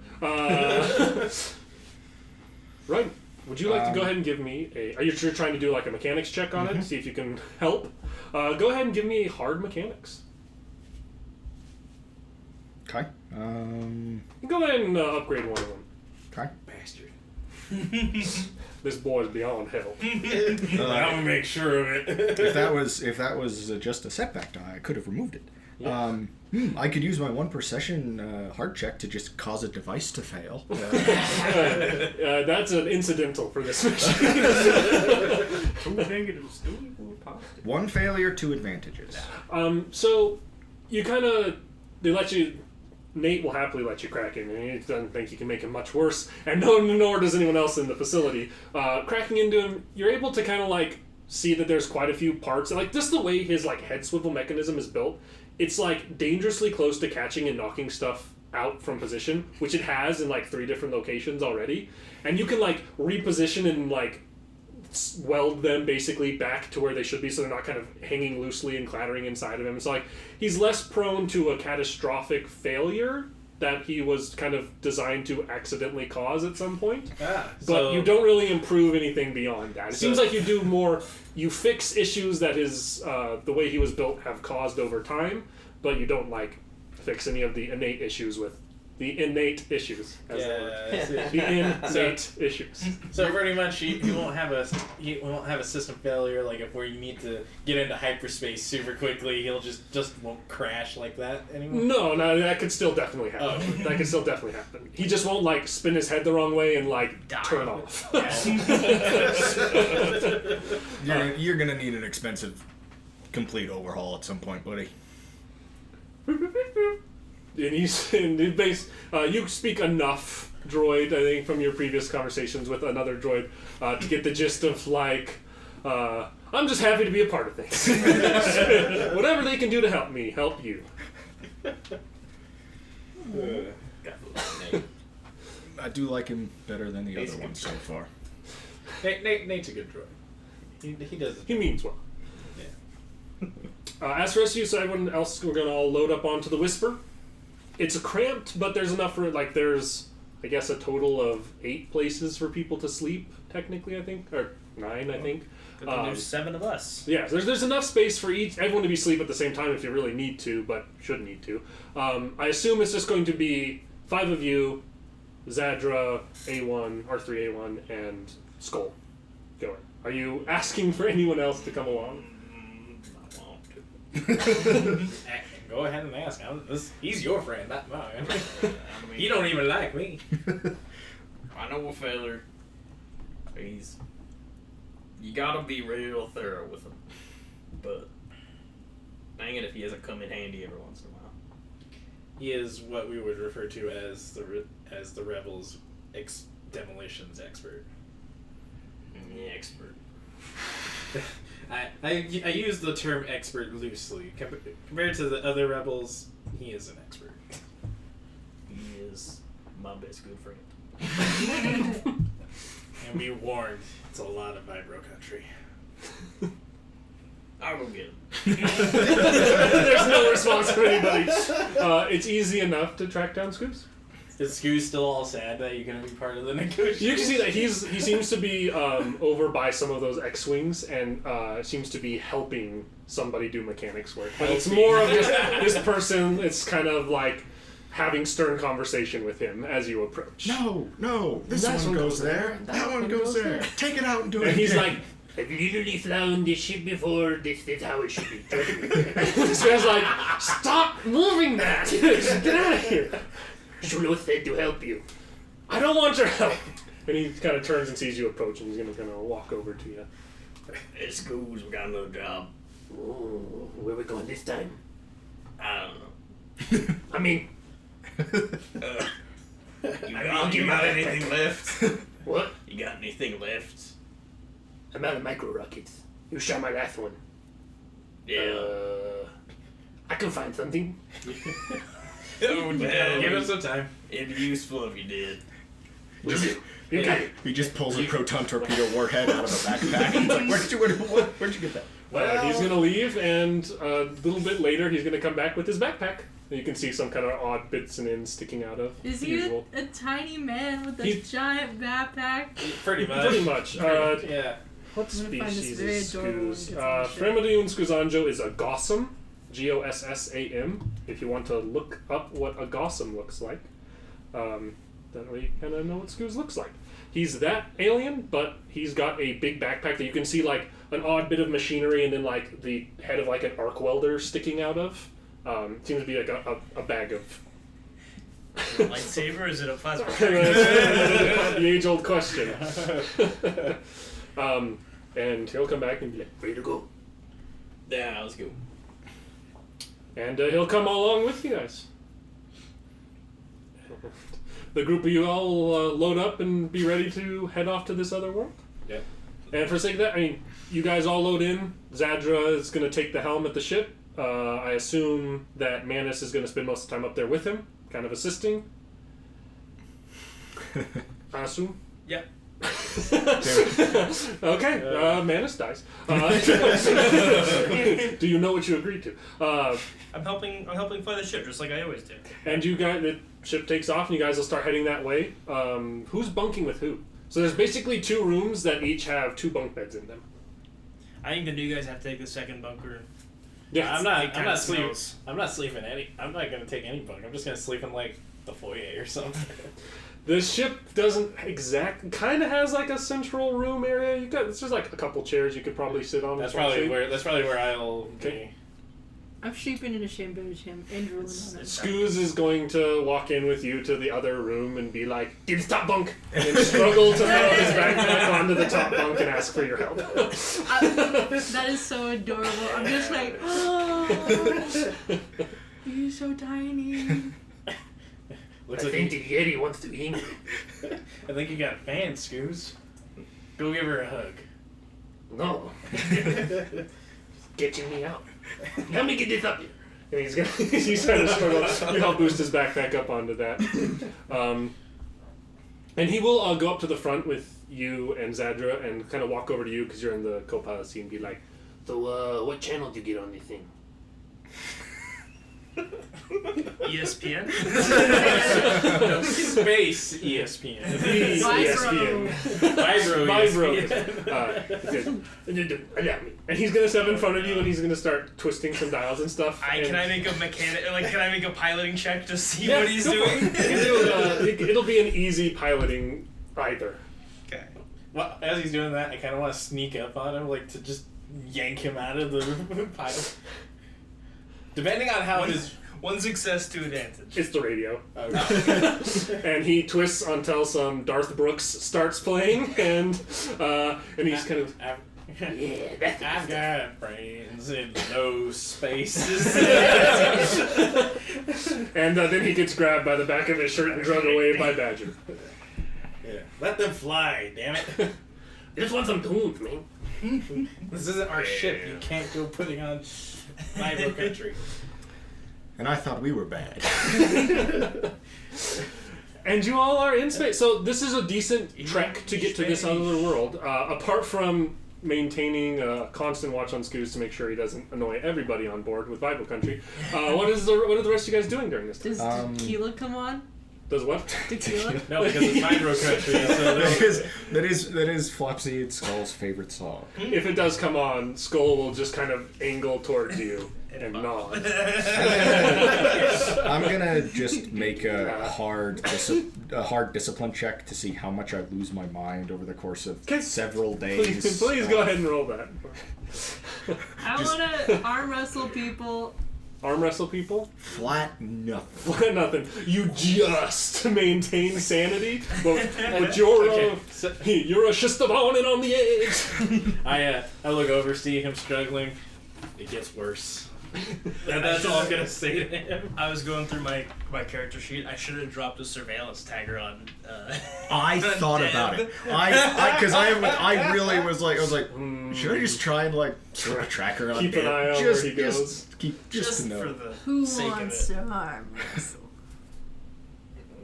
Right. Would you like to go ahead and give me a... Are you trying to do a mechanics check on it? See if you can help? Go ahead and give me a hard mechanics. Okay. Go ahead and upgrade one of them. Okay. Bastard. This boy's beyond help. I'm gonna make sure of it. If that was just a setback die, I could have removed it. Yeah. I could use my 1 per session hard check to just cause a device to fail. That's an incidental for this mission. 2 negatives, 2 positive. 1 failure, 2 advantages. So you they let you. Nate will happily let you crack in, and he doesn't think you can make him much worse, and nor does anyone else in the facility. Cracking into him, you're able to kind of see that there's quite a few parts, just the way his head swivel mechanism is built. It's dangerously close to catching and knocking stuff out from position, which it has in 3 different locations already, and you can reposition and weld them basically back to where they should be, so they're not kind of hanging loosely and clattering inside of him. It's he's less prone to a catastrophic failure that he was kind of designed to accidentally cause at some point. But you don't really improve anything beyond that. It seems like you do more, you fix issues that the way he was built have caused over time, but you don't fix any of the innate issues with the innate issues. The innate issues. So pretty much, he won't have a system failure. If where you need to get into hyperspace super quickly, he'll just won't crash like that anymore. No, that could still definitely happen. Oh. That could still definitely happen. He just won't spin his head the wrong way and turn off. You're gonna need an expensive, complete overhaul at some point, buddy. And you speak enough droid, I think, from your previous conversations with another droid, to get the gist of I'm just happy to be a part of things. Whatever they can do to help me, help you. I do like him better than the other ones so far. Nate's a good droid. He does it. He means well. Yeah. As for us, so everyone else, we're gonna all load up onto the Whisper. It's cramped, but there's enough for there's I guess a total of 8 places for people to sleep. Technically, I think, or 9, I think. Good thing there's 7 of us. Yeah, there's enough space for everyone to be asleep at the same time if you really need to, but should need to. I assume it's just going to be 5 of you, Zadra, A1, R3A1, and Skull going. Are you asking for anyone else to come along? I want to. Go ahead and ask. He's your friend, not mine. You don't even like me. I know a feller. You gotta be real thorough with him. But dang it if he doesn't come in handy every once in a while. He is what we would refer to as the Rebels' demolitions expert. Expert. I use the term expert loosely. Compared to the other rebels, he is an expert. He is my best good friend. And be warned, it's a lot of vibro country. I'll go get him. There's no response from anybody. It's easy enough to track down Scoops. Is Scoo's still all sad that you're going to be part of the negotiation? You can see that he seems to be over by some of those X-wings and seems to be helping somebody do mechanics work. But it's more of just this person. It's kind of like having stern conversation with him as you approach. No, this one goes there. That one goes there. Take it out and do it. And he's again. like, I've literally flown this ship before. This is how it should be done. This guy's like, stop moving that! Just get out of here! Shulu said to help you. I don't want your help. And he kind of turns and sees you approach, and he's gonna kind of walk over to you. Hey, schools, we got another job. Oh, where we going this time? I don't know. I mean, You got anything left? what? You got anything left? I'm out of micro rockets. You shot my last one. Yeah. I can find something. Oh, no. Give us some time. It'd be useful if you did. You got it. He just pulls a proton torpedo warhead out of a backpack. He's like, where'd you get that? He's gonna leave, and a little bit later, he's gonna come back with his backpack. And you can see some kind of odd bits and ends sticking out of. Is the he usual. a tiny man with a He's- giant backpack? Pretty much. Pretty much. Yeah. What I'm gonna find this species very is adorable when Scooz? it gets on the ship. Fremadiun Scuzanjo is a gossam, Gossam. If you want to look up what a gossam looks like, that way you kind of know what Scooz looks like. He's that alien, but he's got a big backpack that you can see like an odd bit of machinery and then like the head of like an arc welder sticking out of. Seems to be like a bag of. Lightsaber or is it a plasma? The age-old question. And he'll come back and be like, ready to go. Yeah, let's go. And he'll come along with you guys. The group of you all load up and be ready to head off to this other world. Yeah. And for sake of that, I mean, you guys all load in. Zadra is going to take the helm at the ship. I assume that Mannis is going to spend most of the time up there with him, kind of assisting. I assume. Yep. Okay, Mannis dies. Do you know what you agreed to? I'm helping fly the ship just like I always do. And you guys, the ship takes off, and you guys will start heading that way. Who's bunking with who? So there's basically 2 rooms that each have 2 bunk beds in them. I think the new guys have to take the second bunker. Yeah, I'm not sleeping. smells. I'm not sleeping I'm not gonna take any bunk. I'm just gonna sleep in like the foyer or something. The ship doesn't kind of has like a central room area. It's just like a couple chairs you could probably sit on. That's and probably sleep. where I'll Okay. be. I'm sleeping in a shambles him and drooling on him. Scooz is going to walk in with you to the other room and be like, "Get the top bunk," and then struggle to throw his backpack onto the top bunk and ask for your help. That is so adorable. I'm just like, oh, you're so tiny. Looks I like think the Yeti wants to eat me. I think you got fans, Scoos. Go give her a hug. No. Getting me out. Help me get this up here. And he's trying to struggle. You help boost his backpack up onto that. And he will go up to the front with you and Zadra and kind of walk over to you because you're in the co-pilot seat and be like, so what channel did you get on this thing? ESPN? Space ESPN. The ESPN. Vibro ESPN. Allow me. And he's gonna step in front of you and he's gonna start twisting some dials and stuff. Can I make a piloting check to see Yeah, what he's go for doing? it. It'll be an easy piloting either. Okay. Well, as he's doing that, I kind of want to sneak up on him, like to just yank him out of the pilot. Depending on how his... One success, 2 advantage. It's the radio. Okay. And he twists until some Darth Brooks starts playing, and he's kind of... Yeah, that's I've got brains in no spaces. And then he gets grabbed by the back of his shirt and dragged away by Badger. Yeah. Let them fly, damn it. I just want some tunes, man. This isn't our ship. You can't go putting on Bible country. And I thought we were bad. And you all are in space. So this is a decent trek to get to this other world. Apart from maintaining a constant watch on Scoos to make sure he doesn't annoy everybody on board with Bible Country. What are the rest of you guys doing during this time? Does tequila come on? Does what? Tequila? No, because it's Hydro Country. So that is Flopsy and Skull's favorite song. If it does come on, Skull will just kind of angle towards you and nod. I'm gonna just make a hard discipline check to see how much I lose my mind over the course of several days. Please go ahead and roll that. I want to arm wrestle people. Arm wrestle people? Flat nothing. Flat nothing. You just maintain sanity, but you're Okay, you're a Shistavanin on the edge. I look over, see him struggling. It gets worse. That's all I'm gonna say to him. I was going through my character sheet. I should have dropped a surveillance tagger on. I thought about it. Because I really was like, should I just try and like sort of track her on Keep an eye on where he goes. Just to know. for the Who sake wants of it. to arm wrestle?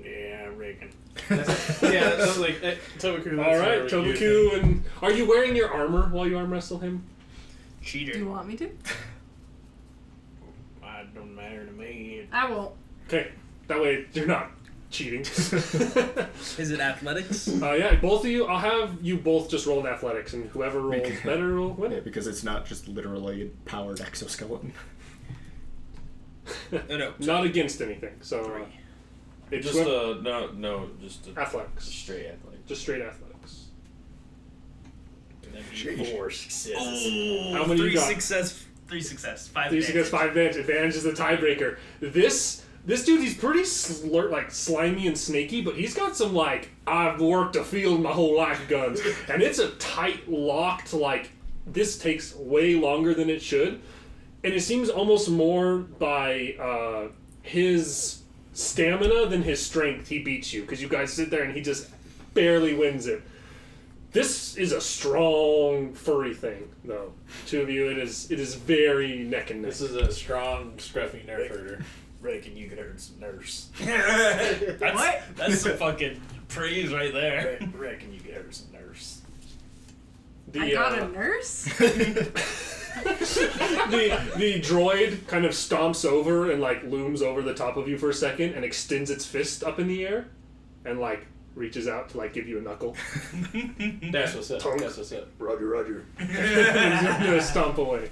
Yeah, I reckon. Yeah, that was like Tobaku. All right, Tobaku, and are you wearing your armor while you arm wrestle him? Cheater. Do you want me to? It don't matter to me. I won't. Okay, that way you're not cheating. Is it athletics? Yeah, both of you. I'll have you both just roll in athletics, and whoever rolls better will win. Yeah, because it's not just literally a powered exoskeleton. No. Not against anything. So it's Just just athletics. straight athletic. Just straight athletics. That'd be 4 successes. Oh, How many you got? Three success. 5 Three against 5 advantage. Advantage is the tiebreaker. This dude, he's pretty slimy and snaky, but he's got some I've worked a field my whole life guns, and it's a tight locked this takes way longer than it should, and it seems almost more by his stamina than his strength he beats you, because you guys sit there and he just barely wins it. This is a strong furry thing, though. Two of you, it is very neck and neck. This is a strong, scruffy nerf herder. Reckon you could hurt some nurse. That's some fucking praise right there. Reckon you could hurt some nurse. I got a nurse? the droid kind of stomps over and looms over the top of you for a second and extends its fist up in the air and reaches out to give you a knuckle. That's what's up. Tonk. That's what's up. Roger. He's gonna stomp away.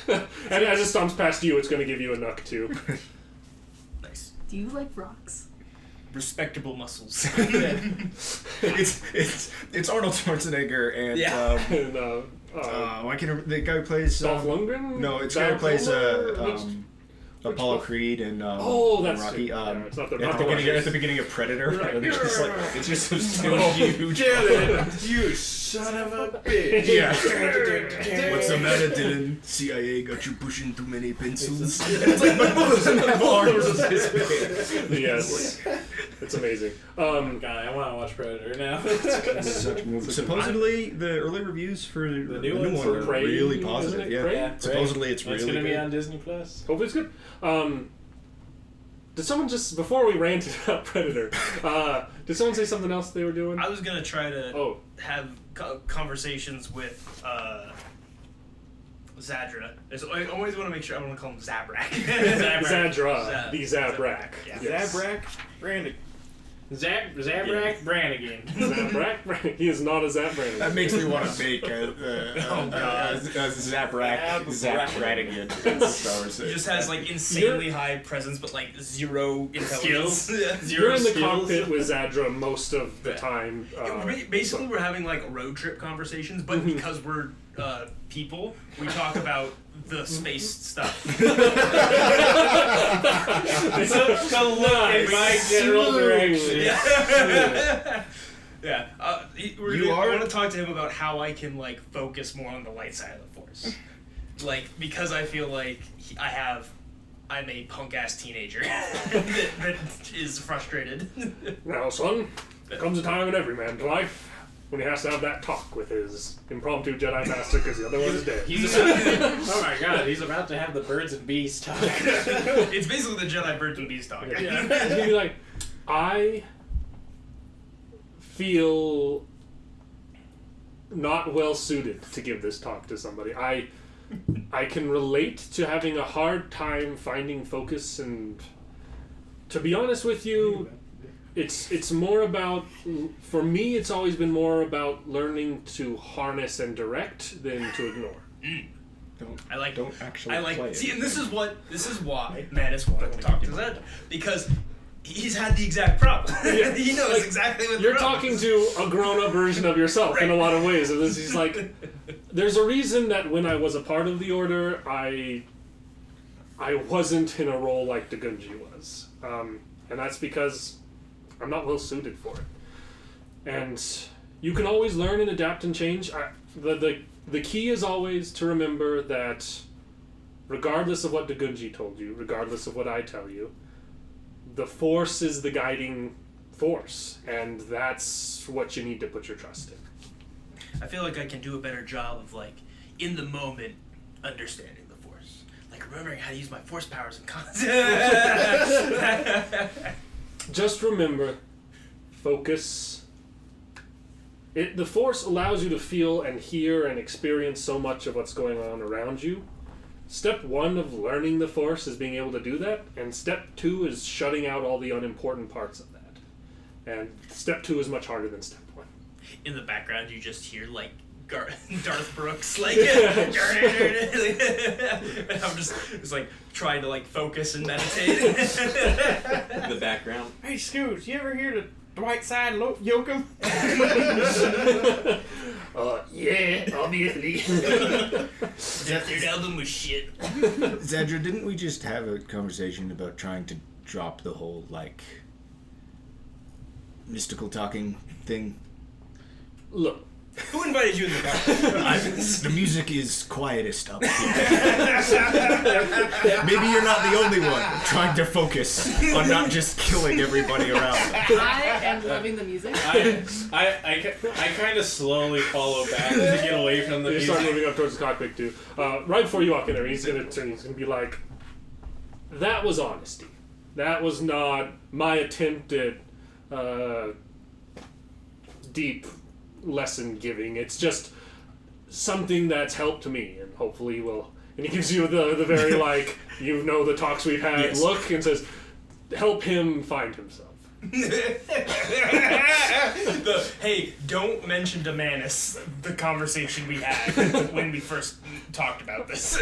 And as it stomps past you, it's gonna give you a knuck too. Nice. Do you like rocks? Respectable muscles. It's Arnold Schwarzenegger and Yeah. And why can't the guy who plays Dolph Lundgren? No, it's the guy who plays Apollo Creed and that's Rocky. it's not the at the beginning of Predator. Right. And it's just so huge. You son of a bitch. Yeah. What's the matter, Dylan? CIA got you pushing too many pencils. It's my mother doesn't have arms. Yes, it's amazing. God, I want to watch Predator now. Supposedly, the early reviews for the new one for are Prey, really isn't positive. it? Yeah. Prey? Supposedly, it's It's really gonna be good. on Disney Plus. Hopefully it's good. Did someone just, before we ranted about Predator, did someone say something else they were doing? I was gonna try to Oh. have conversations with Zadra. I always want to make sure I want to call him Zabrak. Zadra, the Zabrak. Yeah. Yes. Zabrak Brannigan. Zabrak Brannigan. Zabrak? He is not a Zabrak. That makes me want to make a Zap Radigan in Star Wars. He just has insanely high presence, but zero intelligence. Yeah, You're in the skills. cockpit with Zadra most of the time. Basically, we're having road trip conversations, but because we're people, we talk about the space stuff. It's a look in my general direction. Yeah. I want to talk to him about how I can focus more on the light side of the Force. Because I feel I'm a punk ass teenager that is frustrated. Now, son, there comes a time in every man's life when he has to have that talk with his impromptu Jedi Master because the other one is dead. He's about oh my god, he's about to have the birds and bees talk. It's basically the Jedi birds and bees talk. Yeah. He's gonna be like, I feel not well suited to give this talk to somebody. I can relate to having a hard time finding focus, and to be honest with you, it's more about, for me, it's always been more about learning to harness and direct than to ignore. Don't actually I like. play See, it. and this is why Mannis wanted to talk to Zed, because he's had the exact problem. Yeah. He knows Like, exactly what You're the problem talking is. to a grown-up version of yourself in a lot of ways. And this is like, there's a reason that when I was a part of the Order, I wasn't in a role like Dagunji was, and that's because I'm not well suited for it. And you can always learn and adapt and change. The key is always to remember that, regardless of what Dagunji told you, regardless of what I tell you, the Force is the guiding force, and that's what you need to put your trust in. I feel like I can do a better job of, like, in the moment, understanding the Force. Like, remembering how to use my Force powers and concepts. Just remember, focus. The Force allows you to feel and hear and experience so much of what's going on around you. Step 1 of learning the Force is being able to do that, and step 2 is shutting out all the unimportant parts of that. And step 2 is much harder than step 1. In the background, you just hear, like, Darth Brooks, like, and I'm just like, trying to, like, focus and meditate. In the background. Hey, Scoots, you ever hear the Dwight side Yoakum? Yeah, obviously. That third album was shit. Zedra, didn't we just have a conversation about trying to drop the whole, like, mystical talking thing? Look, Who invited you in the car? The music is quietest up here. Maybe you're not the only one trying to focus on not just killing everybody around. I am loving the music. I kind of slowly follow back to get away from the you music. start moving up towards the cockpit too. Right before you walk in there, he's gonna turn. He's gonna be like, "That was honesty. That was not my attempt at deep lesson giving. It's just something that's helped me, and hopefully will." And he gives you the very like, you know, the talks we've had Yes. look, and says, "Help him find himself." Hey, don't mention to Mannis the conversation we had when we first talked about this.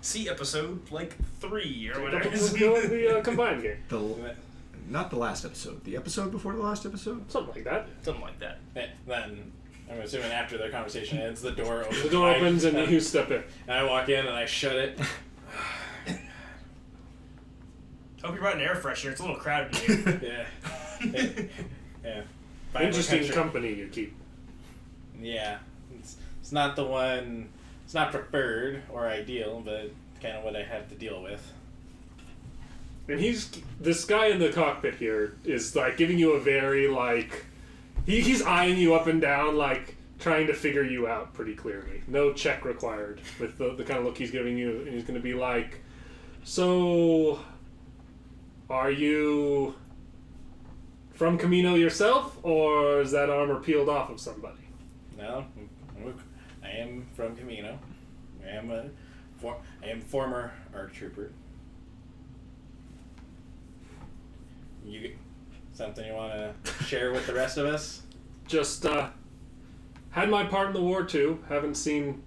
See episode, like, 3 or whatever. The combined game, Not the last episode. The episode before the last episode? something like that. Something like that. Then I'm assuming after their conversation ends, the door opens. The door opens and you step in. And I walk in and I shut it. Hope you brought an air freshener. It's a little crowded in here. Yeah. Yeah. Interesting company you keep. Yeah. It's not the one. It's not preferred or ideal, but kind of what I have to deal with. And this guy in the cockpit here is like giving you a very like, he's eyeing you up and down, like trying to figure you out pretty clearly. No check required with the kind of look he's giving you, and he's going to be like, "So, are you from Camino yourself, or is that armor peeled off of somebody?" No, I am from Camino. I am former ARC trooper. You something you want to share with the rest of us? Just had my part in the war too. Haven't seen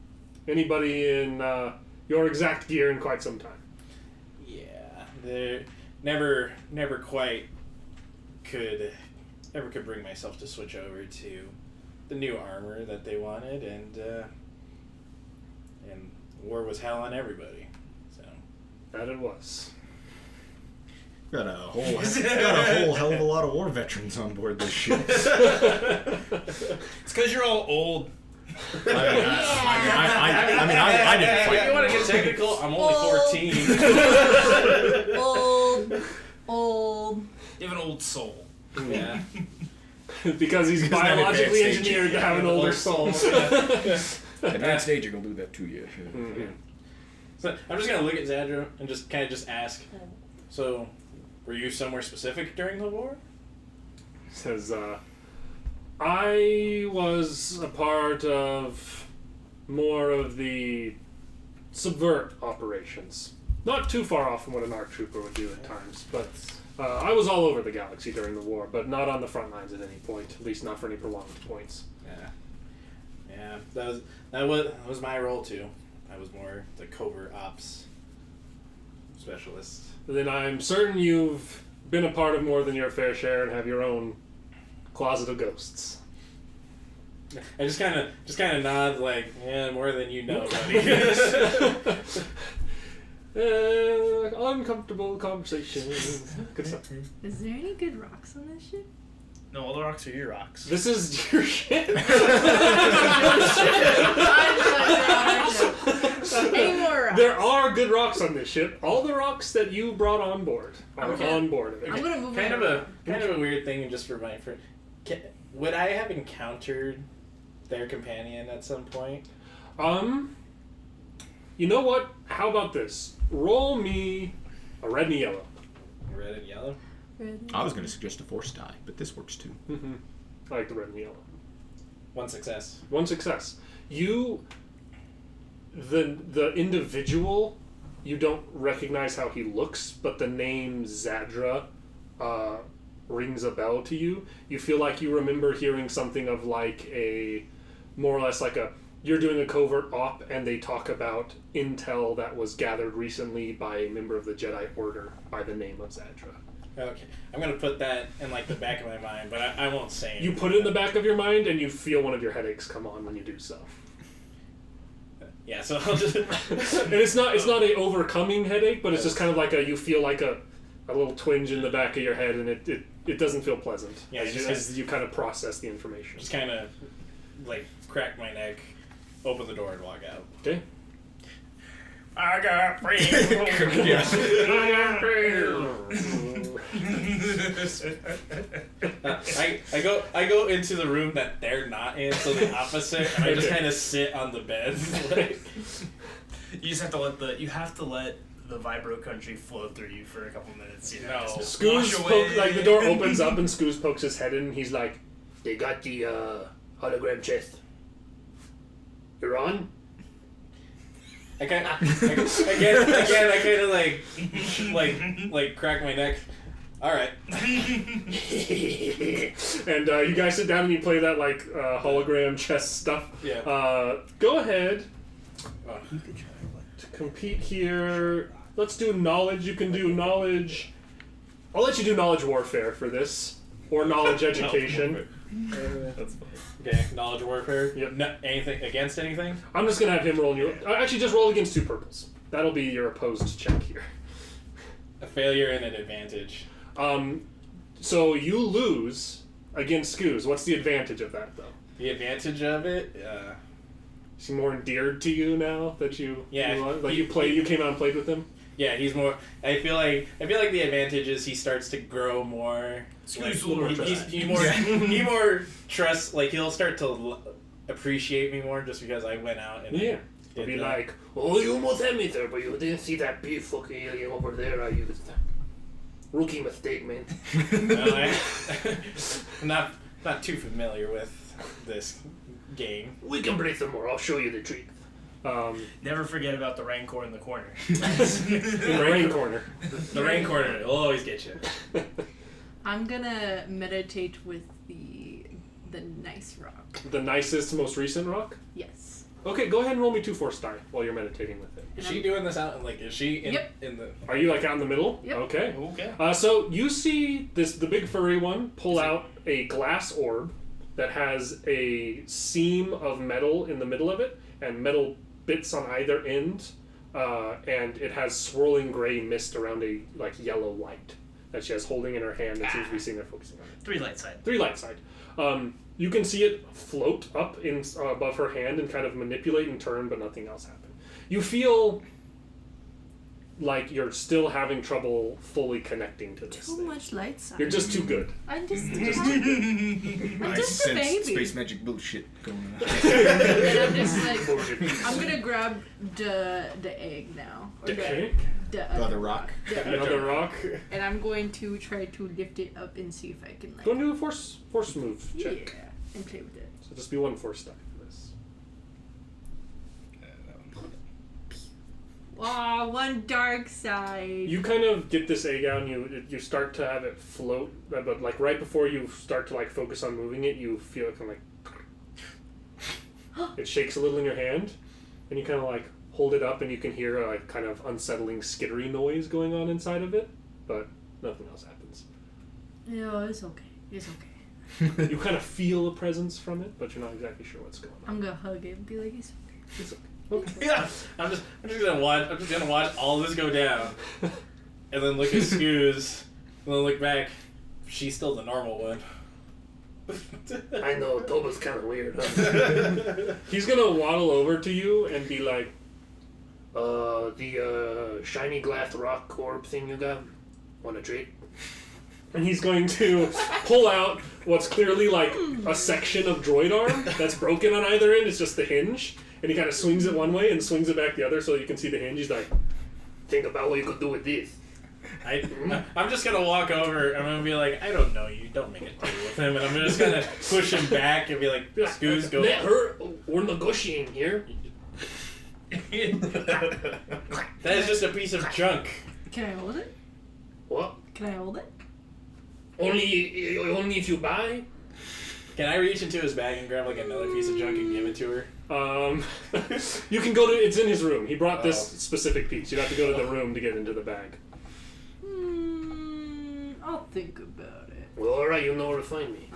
anybody in your exact gear in quite some time. Yeah, they never quite could bring myself to switch over to the new armor that they wanted, and war was hell on everybody. So That it was. Got a whole hell of a lot of war veterans on board this ship. It's because you're all old. I didn't if fight. you want to get technical, I'm only 14. Old. You have an old soul. Yeah. Because he's Because now biologically advanced engineered to aging. have an older soul. Advanced aging will do that to you. Mhm. So I'm just gonna look at Zadra and just kind of just ask. So, were you somewhere specific during the war? Says, I was a part of more of the subvert operations. Not too far off from what an ARC trooper would do at times, but I was all over the galaxy during the war, but not on the front lines at any point, at least not for any prolonged points. Yeah, that was my role too. I was more the covert ops specialist. Then I'm certain you've been a part of more than your fair share and have your own closet of ghosts. I just kind of nod like, yeah, more than you know, buddy. Uncomfortable conversation. Good stuff. Is there any good rocks on this ship? No, all the rocks are your rocks. This is your shit. Any more rocks? There are good rocks on this ship. All the rocks that you brought on board are Okay. on board. I'm gonna move kind on. of a weird thing, just for my friend. Would I have encountered their companion at some point? You know what? How about this? Roll me a red and yellow. Red and yellow. I was going to suggest a force die, but this works too. I like the red and yellow. One success. One success. The individual, you don't recognize how he looks, but the name Zadra rings a bell to you. You feel like you remember hearing something of like a, more or less like a, you're doing a covert op and they talk about intel that was gathered recently by a member of the Jedi Order by the name of Zadra. Okay, I'm gonna put that in like the back of my mind, but I won't say anything. You put it in the back of your mind and you feel one of your headaches come on when you do so. Yeah, so I'll just. And it's not a overcoming headache, but it's just kind of like you feel like a little twinge in the back of your head, and it doesn't feel pleasant Yeah, as you kind of process the information. Just kind of like crack my neck, open the door, and walk out. Okay. I got free. I go into the room that they're not in, so the opposite, and I just Okay. kind of sit on the bed. Like, You just have to let the vibro country flow through you for a couple minutes. You know, No. just Scoos wash away. poke, like the door opens up and Scoos pokes his head in and he's like, "They got the hologram chest. You're on?" I kind of like crack my neck. All right. And you guys sit down and you play that like hologram chess stuff. Yeah. Go ahead Oh. to compete here. Let's do knowledge. You can do knowledge. I'll let you do knowledge warfare for this, or knowledge education. That's funny. Okay. Knowledge warfare. Yep. No, anything against anything? I'm just gonna have him roll you. Actually, just roll against 2 purples. That'll be your opposed check here. A failure and an advantage. So you lose against Scoos. What's the advantage of that, though? The advantage of it. Is he more endeared to you now that you? Yeah. You came out and played with him. Yeah, he's more. I feel like the advantage is he starts to grow more. Scoot's Like, a little more he more trusts. Like he'll start to appreciate me more just because I went out and Yeah. He'll did be that. like, "Oh, you almost had me there, but you didn't see that big fucking alien over there. I used rookie mistake, man." No, I'm not too familiar with this game. We can play some more. I'll show you the trick. Never forget about the rancor in the corner. In the rain corner. The rain corner will always get you. I'm gonna meditate with the nice rock. The nicest, most recent rock. Yes. Okay, go ahead and roll me 2 force die while you're meditating with it. Is she doing this out? Like, is she in, Yep. in the? Are you like out in the middle? Yep. Okay. Okay. So you see the big furry one pull out a glass orb that has a seam of metal in the middle of it and metal bits on either end, and it has swirling gray mist around a like yellow light that she has holding in her hand and seems to be sitting there focusing on it. 3 light side. 3 light side. You can see it float up in above her hand and kind of manipulate and turn, but nothing else happen. You feel like you're still having trouble fully connecting to this Too thing. much light side. You're just too good. I'm just I'm I just a sense baby. space magic bullshit going on. And I'm just like, I'm gonna grab the egg now. Or Okay. the Other rock. Another rock. And I'm going to try to lift it up and see if I can like. Go and do a force move Yeah, check. and play with it. So just be 1 force die for this. Aw, one dark side. You kind of get this egg out and you start to have it float, but like right before you start to like focus on moving it, you feel it kind of like it shakes a little in your hand, and you kind of like hold it up and you can hear a like kind of unsettling skittery noise going on inside of it, but nothing else happens. Yeah, it's okay. It's okay. You kind of feel a presence from it, but you're not exactly sure what's going on. I'm gonna hug it and be like, it's okay. It's okay. Okay. Yeah, I'm just gonna watch all this go down, and then look at Scoos, and then look back. She's still the normal one. I know, Toba's kind of weird. Huh? He's gonna waddle over to you and be like, the shiny glass rock orb thing you got, want a treat? And he's going to pull out what's clearly like a section of droid arm that's broken on either end. It's just the hinge. And he kind of swings it one way and swings it back the other so you can see the hinge. He's like, think about what you could do with this. I'm just gonna walk over. I'm gonna be like, I don't know you. Don't make a deal with him. And I'm just gonna push him back and be like, Scoos, go. Let her. We're negotiating here. That is just a piece of junk. Can I hold it? What? Can I hold it? Only if you buy? Can I reach into his bag and grab like another piece of junk and give it to her? You can go to. It's in his room. He brought this Oh. specific piece. You'd have to go to the room to get into the bag. I'll think about it. Well, alright, you know where to find me.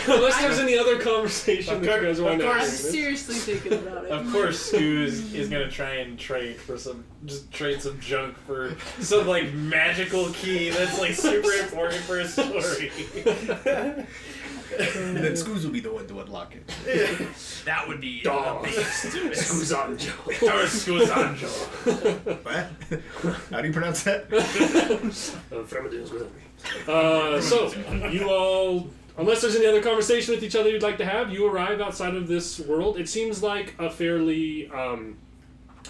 Unless there's any other conversation that you guys want to I'm have. seriously thinking about it. Of course, Scoos is gonna try and trade some junk for some like magical key that's like super important for his story. And then Scoos will be the one to unlock it. That would be Dog. amazing. Scuzanjo. Or Scoozanjo. What? How do you pronounce that? So, you all, unless there's any other conversation with each other you'd like to have, you arrive outside of this world. It seems like a fairly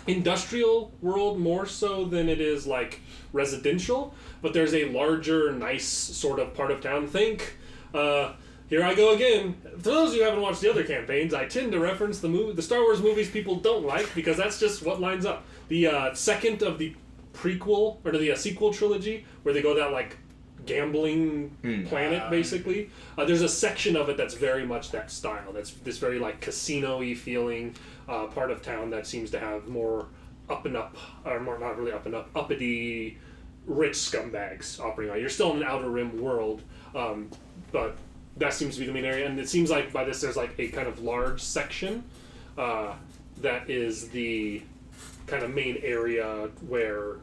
industrial world, more so than it is like residential, but there's a larger, nice sort of part of town. Think, here I go again. For those of you who haven't watched the other campaigns, I tend to reference the Star Wars movies people don't like because that's just what lines up. The second of the prequel, or the sequel trilogy, where they go that like gambling planet, basically. There's a section of it that's very much that style. That's this very like casino-y feeling part of town that seems to have more up and up, or more not really up and up, uppity, rich scumbags operating on. You're still in an Outer Rim world, but that seems to be the main area. And it seems like by this there's like a kind of large section that is the kind of main area where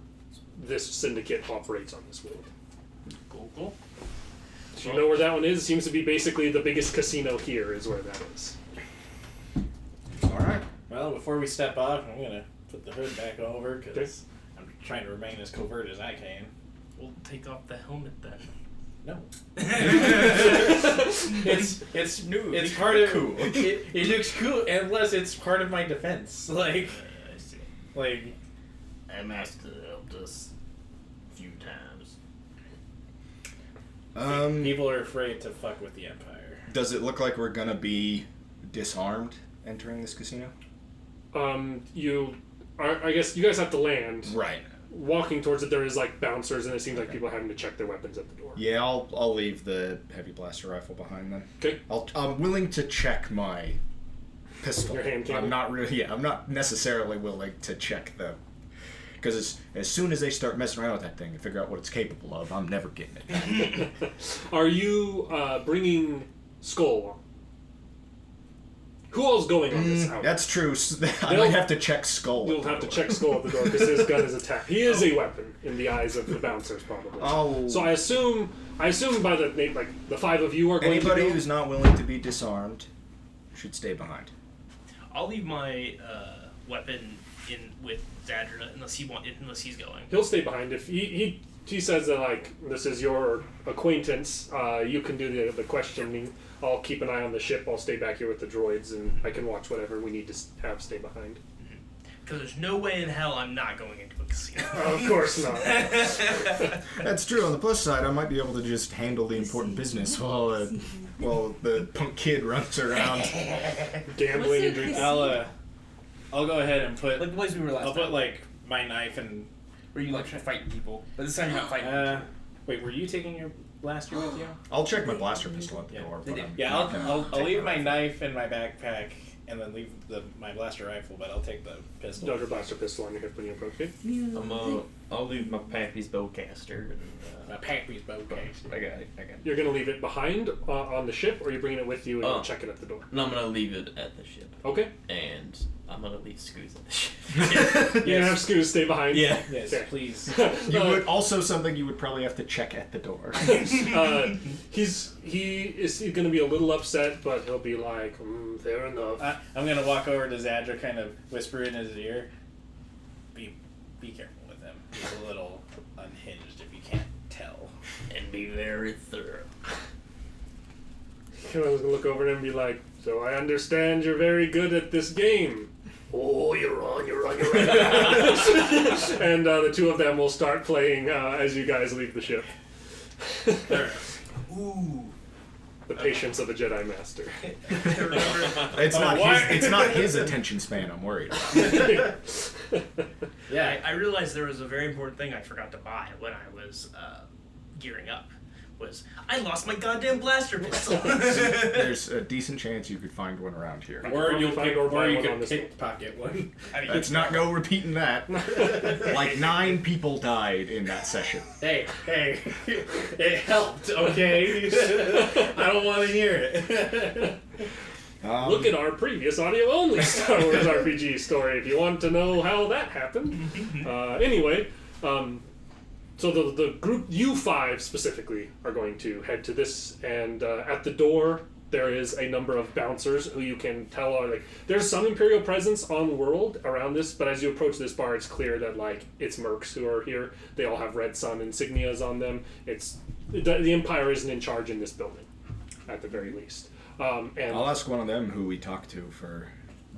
this syndicate operates on this world. Cool. So you know where that one is? It seems to be basically the biggest casino here is where that is. Alright. Well, before we step off, I'm gonna put the hood back over because I'm trying to remain as covert as I can. We'll take off the helmet then. No. it's new. It's part of cool. It looks cool, and plus it's part of my defense. Like, I see. like Master helped us a few times. people are afraid to fuck with the Empire. Does it look like we're gonna be disarmed entering this casino? I guess you guys have to land. Right. Walking towards it, there is like bouncers, and it seems like people are having to check their weapons at the door. Yeah, I'll leave the heavy blaster rifle behind then. Okay. I'm willing to check my pistol. Your hand cannon? I'm not really. Yeah, I'm not necessarily willing to check the. Because as soon as they start messing around with that thing and figure out what it's capable of, I'm never getting it. Are you bringing Skull along? Who all's going on this out? That's true. I might have to check Skull. You'll have to check Skull at the door because his gun is attacked. He is a weapon in the eyes of the bouncers, probably. Oh. So I assume by the five of you are going Anybody to go. who's not willing to be disarmed should stay behind. I'll leave my weapon in with Zadra unless he's going. He'll stay behind. If he says that, like, this is your acquaintance, you can do the questioning. I'll keep an eye on the ship. I'll stay back here with the droids, and I can watch whatever we need to have stay behind. Because there's no way in hell I'm not going into a casino. Of course not. That's true. On the plus side, I might be able to just handle the important business while the punk kid runs around. Gambling and drinking. I'll go ahead and put. Like the place we were last I'll time. put like my knife and. Where you like fighting people, but this time you're not fighting. Wait, were you taking your blaster with you? I'll check my blaster pistol at the Yeah. door. They But did. I'm Yeah, not gonna I'll take leave my my knife in my backpack and then leave my blaster rifle, but I'll take the pistol. Dodger blaster pistol on your hip when you approach it. I'll leave my Pappy's bowcaster. My Pappy's bowcaster. I got it. You're going to leave it behind on the ship, or are you bringing it with you and Oh. you'll check it at the door? No, I'm gonna leave it at the ship, Okay. and I'm gonna leave Scoos at the ship. You're going to have Scoos stay behind? Yeah. Yes, Okay. please. You would also something you would probably have to check at the door. He's going to be a little upset, but he'll be like, fair enough. I'm gonna walk over to Zadra, kind of whisper in his ear. Be careful with him. He's a little unhinged, if you can't tell. And be very thorough. He'll look over at him and be like, so I understand you're very good at this game. Oh, you're on. And the two of them will start playing as you guys leave the ship. Ooh. The patience of a Jedi Master. Remember, It's not his attention span I'm worried about. Yeah. I realized there was a very important thing I forgot to buy when I was gearing up. I lost my goddamn blaster pistol. There's a decent chance you could find one around here. Or Probably you'll find pick, or or buy you one on could this pickpocket one. I mean, Let's not go repeating that. Like 9 people died in that session. Hey, it helped, okay? I don't want to hear it. Look at our previous audio-only Star Wars RPG story if you want to know how that happened. Anyway, so the group, you 5 specifically, are going to head to this, and at the door there is a number of bouncers who you can tell are like, there's some Imperial presence on world around this, but as you approach this bar, it's clear that like it's mercs who are here. They all have Red Sun insignias on them. The Empire isn't in charge in this building, at the very least. And I'll ask one of them who we talked to for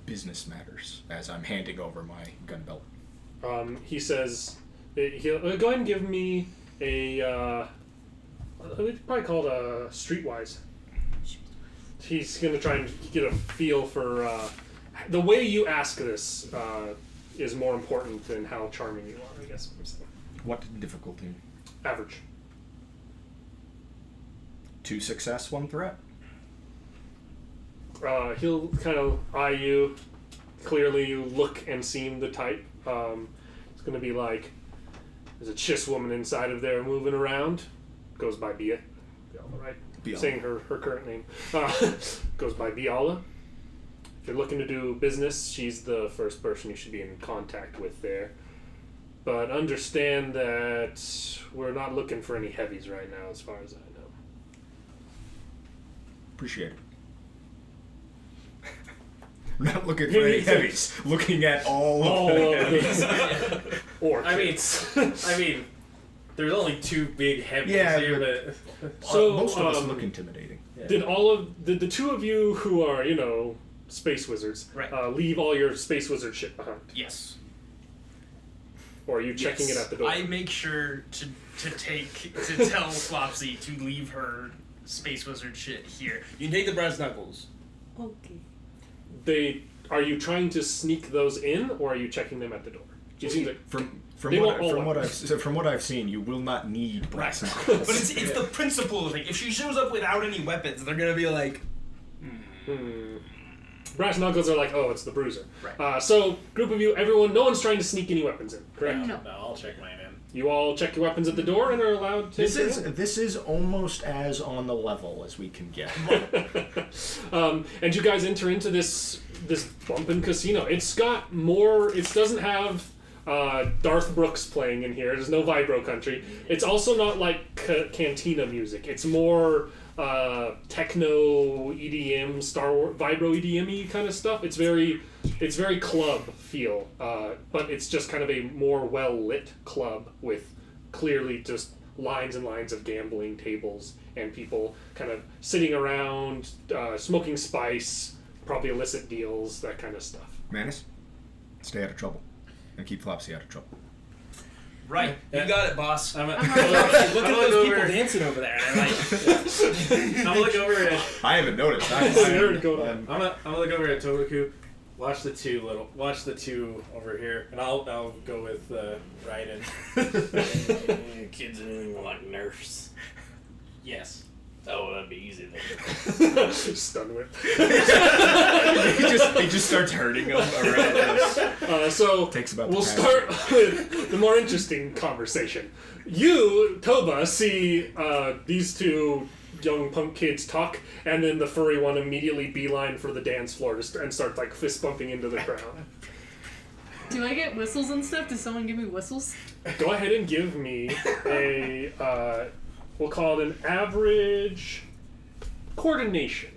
business matters as I'm handing over my gun belt. he says, he'll go ahead and give me a, we'd probably call it a Streetwise. He's going to try and get a feel for, the way you ask this is more important than how charming you are, I guess. What difficulty? Average. 2 success, 1 threat. He'll kind of eye you. Clearly you look and seem the type. It's going to be like, there's a Chiss woman inside of there moving around. Goes by Bia. Biala, right? Biala. Saying her current name. Goes by Biala. If you're looking to do business, she's the first person you should be in contact with there. But understand that we're not looking for any heavies right now, as far as I know. Appreciate it. I'm not looking for any heavies. Looking at all of the heavies. Or I kids. mean, there's only 2 big heavies Yeah, here, but So, most of us look intimidating. Did the two of you who are, space wizards, Right. leave all your space wizard shit behind? yes. Or are you checking Yes. it at the door? I make sure to tell Flopsy to leave her space wizard shit here. You can take the brass knuckles. Okay. Are you trying to sneak those in, or are you checking them at the door? It seems like From They won't all from what I've seen, you will not need brass knuckles. But it's the principle of it. If she shows up without any weapons, they're gonna be like, brass knuckles are like, oh, it's the bruiser. Right. So, group of you, everyone, no one's trying to sneak any weapons in, correct? No. no, I'll check mine in. You all check your weapons at the door and are allowed to. This is almost as on the level as we can get. And you guys enter into this bumpin' casino. It's got more. It doesn't have Darth Brooks playing in here. There's no Vibro Country. It's also not like cantina music. It's more techno EDM, Star Wars, vibro EDM-y kind of stuff. It's very club feel, but it's just kind of a more well-lit club with clearly just lines and lines of gambling tables and people kind of sitting around, smoking spice, probably illicit deals, that kind of stuff. Mannis, stay out of trouble. And keep Flopsy out of trouble. Right. Yeah. You got it, boss. I'm Look gonna at look those people over. dancing over there. They're like, I'm gonna look over at. I haven't noticed. I heard going on. I'm gonna look over at Tobaku. Watch the two over here, and I'll go with Riden. Kids and like nurse. yes. Oh, that'd be easy then. Stun whip. he just starts hurting him around. So Takes about we'll the start with the more interesting conversation. You, Toba, see these two young punk kids talk, and then the furry one immediately beeline for the dance floor and start like fist bumping into the crowd. Do I get whistles and stuff? Does someone give me whistles? Go ahead and give me a, we'll call it an average coordination.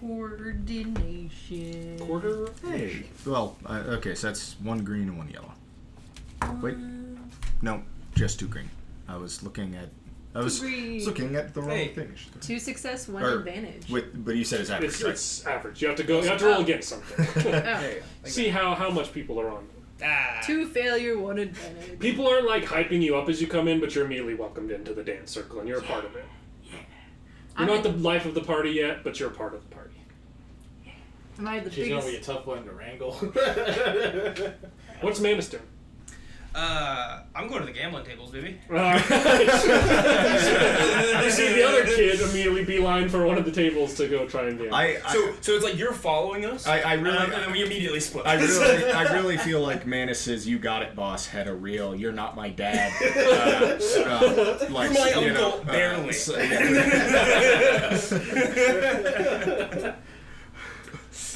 Coordination. Quarter? Hey. Well, okay, so that's 1 green and 1 yellow. Wait. No, just 2 green. I was looking at the wrong Hey. thing. 2 success, 1 Or- advantage. But you said it's average, right? It's average. You have to roll against something. Oh. See how much people are on. 2 failure, 1 advantage. People aren't like hyping you up as you come in, but you're immediately welcomed into the dance circle and you're a part of it. You're not the life of the party yet, but you're a part of the party. Am I the She's gonna be a biggest? tough one to wrangle. What's Mannis doing? I'm going to the gambling tables, baby. You see the other kid immediately beeline for one of the tables to go try and gamble. So it's like you're following us. I really- and then we immediately split. I really feel like Mannis's "You got it, boss" had a real "You're not my dad." Like, You're my you know, uncle, barely.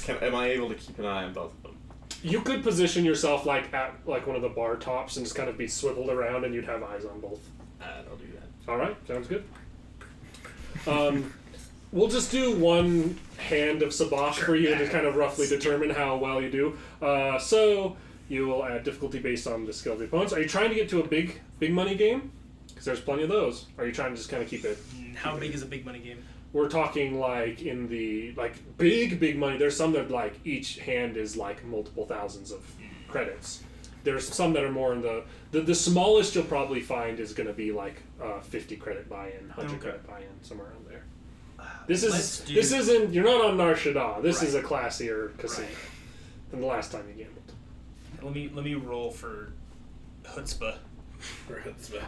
Am I able to keep an eye on both of them? You could position yourself like at like one of the bar tops and just kind of be swiveled around, and you'd have eyes on both. I'll do that. All right, sounds good. We'll just do 1 hand of Sabach for you to kind of roughly determine how well you do. So you will add difficulty based on the skill of the opponents. Are you trying to get to a big money game? Because there's plenty of those. Or are you trying to just kind of keep it? How big is a big money game? We're talking like in the big money. There's some that like each hand is like multiple thousands of credits. There's some that are more in the smallest you'll probably find is going to be like 50 credit buy-in, 100 credit buy-in, somewhere around there. This isn't, you're not on Nar Shaddaa. This is a classier casino than the last time you gambled. Let me roll for chutzpah.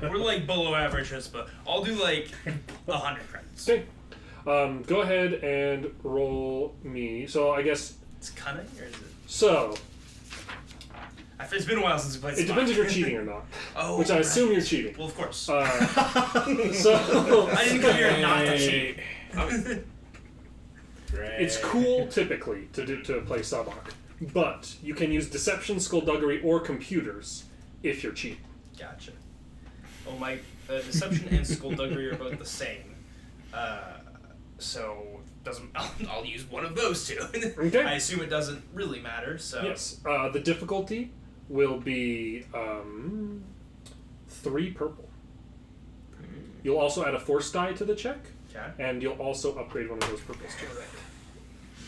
We're like below average chutzpah. I'll do like 100 credits. Okay. Go ahead and roll me. So I guess, It's cunning, or is it? so It's been a while since we played. it depends if you're cheating or not. Oh, Which I assume you're cheating. Well, of course. So I didn't come here not to cheat. it's cool typically to play Sabach, but you can use deception, skullduggery, or computers if you're cheating. Gotcha. Oh, my deception and skullduggery are both the same. So doesn't. I'll use one of those two. Okay. I assume it doesn't really matter. So Yes. The difficulty will be 3 purple. You'll also add a force die to the check, Okay. and you'll also upgrade one of those purples to a red.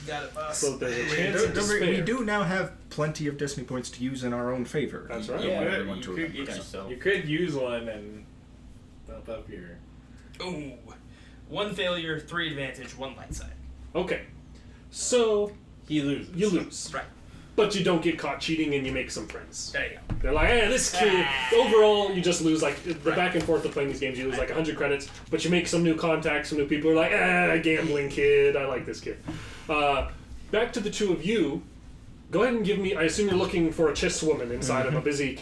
Got it, boss. So there's a chance of Don't worry, we despair. do now have plenty of destiny points to use in our own favor. That's right. I don't want Yeah, everyone you to could, remember you, that. so. you could use one and bump up your. Ooh. 1 failure, 3 advantage, 1 light side. Okay. So He loses. you lose. Right. But you don't get caught cheating and you make some friends. There you go. They're like, hey, this kid. Overall, you just lose, like, the back and forth of playing these games, you lose like 100 credits, but you make some new contacts, some new people who are like, gambling kid, I like this kid. Back to the 2 of you. Go ahead and give me, I assume you're looking for a Chiss woman inside of a busy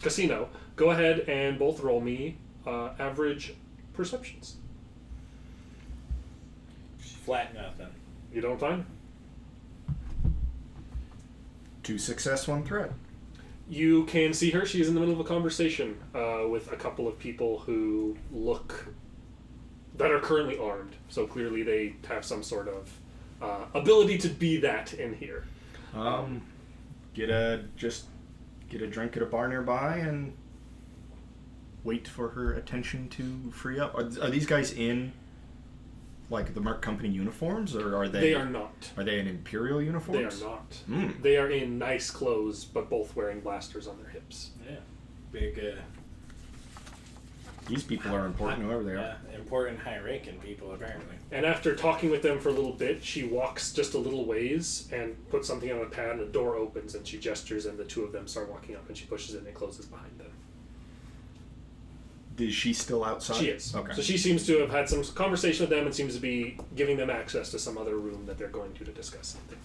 casino. Go ahead and both roll me average perceptions. Flat nothing. You don't find her? 2 success, 1 threat. You can see her. She is in the middle of a conversation with a couple of people who that are currently armed. So clearly they have some sort of ability to be that in here. Get a drink at a bar nearby and wait for her attention to free up. Are these guys in like the Merc Company uniforms, or are they? They are not. Are they in Imperial uniforms? They are not. Mm. They are in nice clothes, but both wearing blasters on their hips. Yeah. Big, These people are important, whoever they are. yeah, important high-ranking people, apparently. And after talking with them for a little bit, she walks just a little ways and puts something on a pad, and the door opens, and she gestures, and the two of them start walking up, and she pushes it, and it closes behind them. Is she still outside? She is. Okay. So she seems to have had some conversation with them and seems to be giving them access to some other room that they're going to discuss something.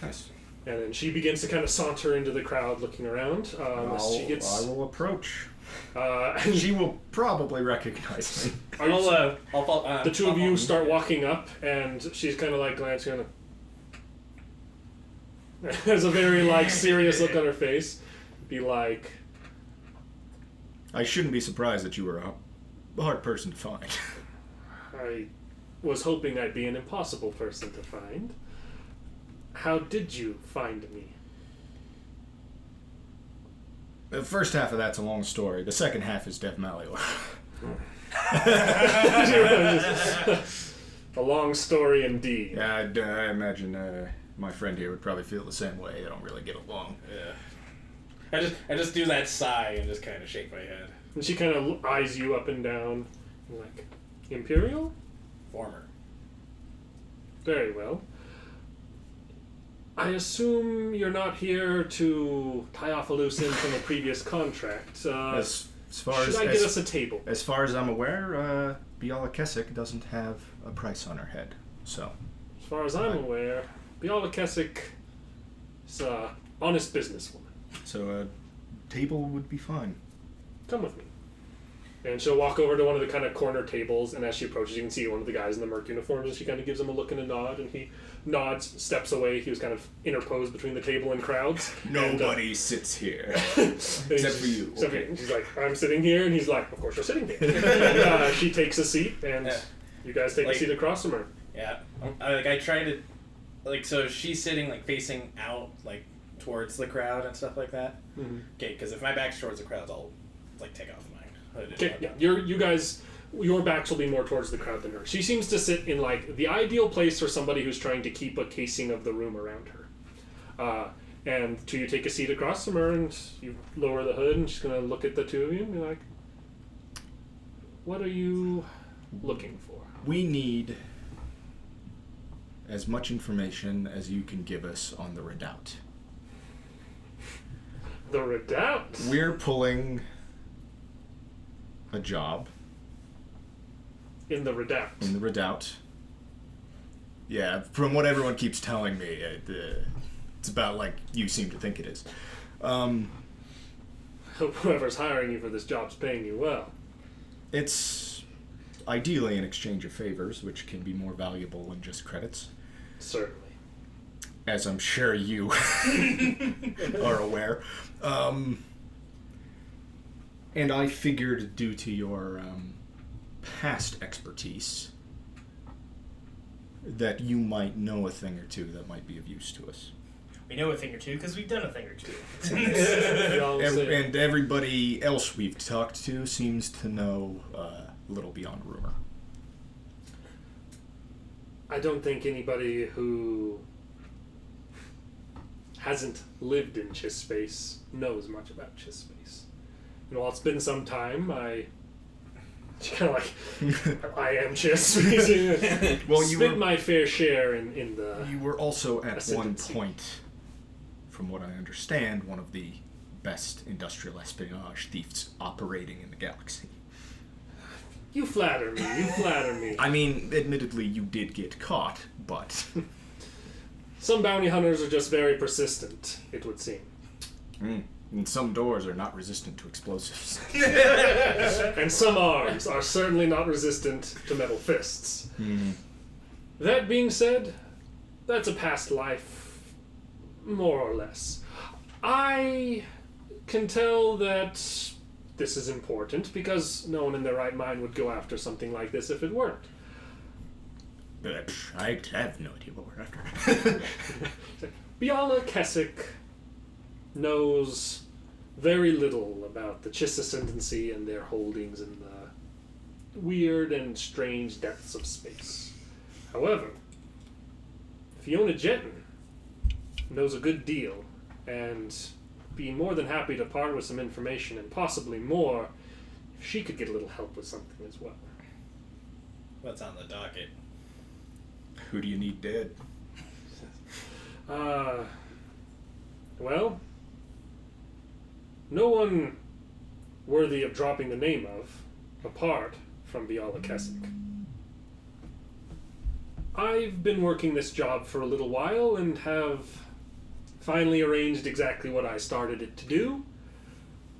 Nice. And then she begins to kind of saunter into the crowd, looking around. As she gets, I will approach. and She will probably recognize me. I'll follow, the two of you start walking up, and she's kind of like glancing on. There's a very like serious look on her face. Be like, I shouldn't be surprised that you were a hard person to find. I was hoping I'd be an impossible person to find. How did you find me? The first half of that's a long story. The second half is Dev Malleor. A long story indeed. Yeah, I imagine my friend here would probably feel the same way. They don't really get along. Yeah. I just do that sigh and just kind of shake my head. And she kind of eyes you up and down, like, Imperial? Former. Very well. I assume you're not here to tie off a loose end from a previous contract. As far should as I get us a table? As far as I'm aware, Biala Keswick doesn't have a price on her head. So, As far as I'm aware, Biala Keswick is an honest businesswoman. so a table would be fine. Come with me. And she'll walk over to one of the kind of corner tables, and as she approaches, you can see one of the guys in the Merc uniforms, and she kind of gives him a look and a nod, and he nods, steps away. He was kind of interposed between the table and crowds. Nobody sits here. Except for you. Except Okay. for you. She's like, I'm sitting here, and he's like, of course you're sitting here. And she takes a seat, and Yeah. you guys take a Like- seat across from her. Yeah. I try to, so she's sitting, facing out, towards the crowd and stuff like that. Mm-hmm. Okay, because if my back's towards the crowd, I'll, take off my hood. and Okay, yeah, whatnot. you guys, your backs will be more towards the crowd than her. She seems to sit in the ideal place for somebody who's trying to keep a casing of the room around her. And so you take a seat across from her, and you lower the hood, and she's gonna look at the two of you and be like, "What are you looking for?" We need as much information as you can give us on the Redoubt. The Redoubt. We're pulling a job In the Redoubt. in the Redoubt. Yeah, from what everyone keeps telling me, it's about like you seem to think it is. Hope whoever's hiring you for this job's paying you well. It's ideally an exchange of favors, which can be more valuable than just credits, Certainly. as I'm sure you are aware. And I figured, due to your past expertise, that you might know a thing or two that might be of use to us. We know a thing or two because we've done a thing or two. We all say- And everybody else we've talked to seems to know little beyond rumor. I don't think anybody who hasn't lived in Chiss space knows much about Chiss space. And while it's been some time, I kind of I am Chiss. Well, you spent were- my fair share in the. You were also at one Ascendancy. point, from what I understand, one of the best industrial espionage thieves operating in the galaxy. You flatter me. You flatter me. I mean, admittedly, you did get caught, but Some bounty hunters are just very persistent, it would seem. and some doors are not resistant to explosives. And some arms are certainly not resistant to metal fists. That being said, that's a past life, more or less. I can tell that this is important because no one in their right mind would go after something like this if it weren't. I have no idea what we're after. Biala Keswick knows very little about the Chiss ascendancy and their holdings in the weird and strange depths of space. However, Fiona Jetton knows a good deal, and be more than happy to part with some information and possibly more if she could get a little help with something as well. What's on the docket? Who do you need dead? Well, no one worthy of dropping the name of, apart from Biala Keswick. I've been working this job for a little while and have finally arranged exactly what I started it to do.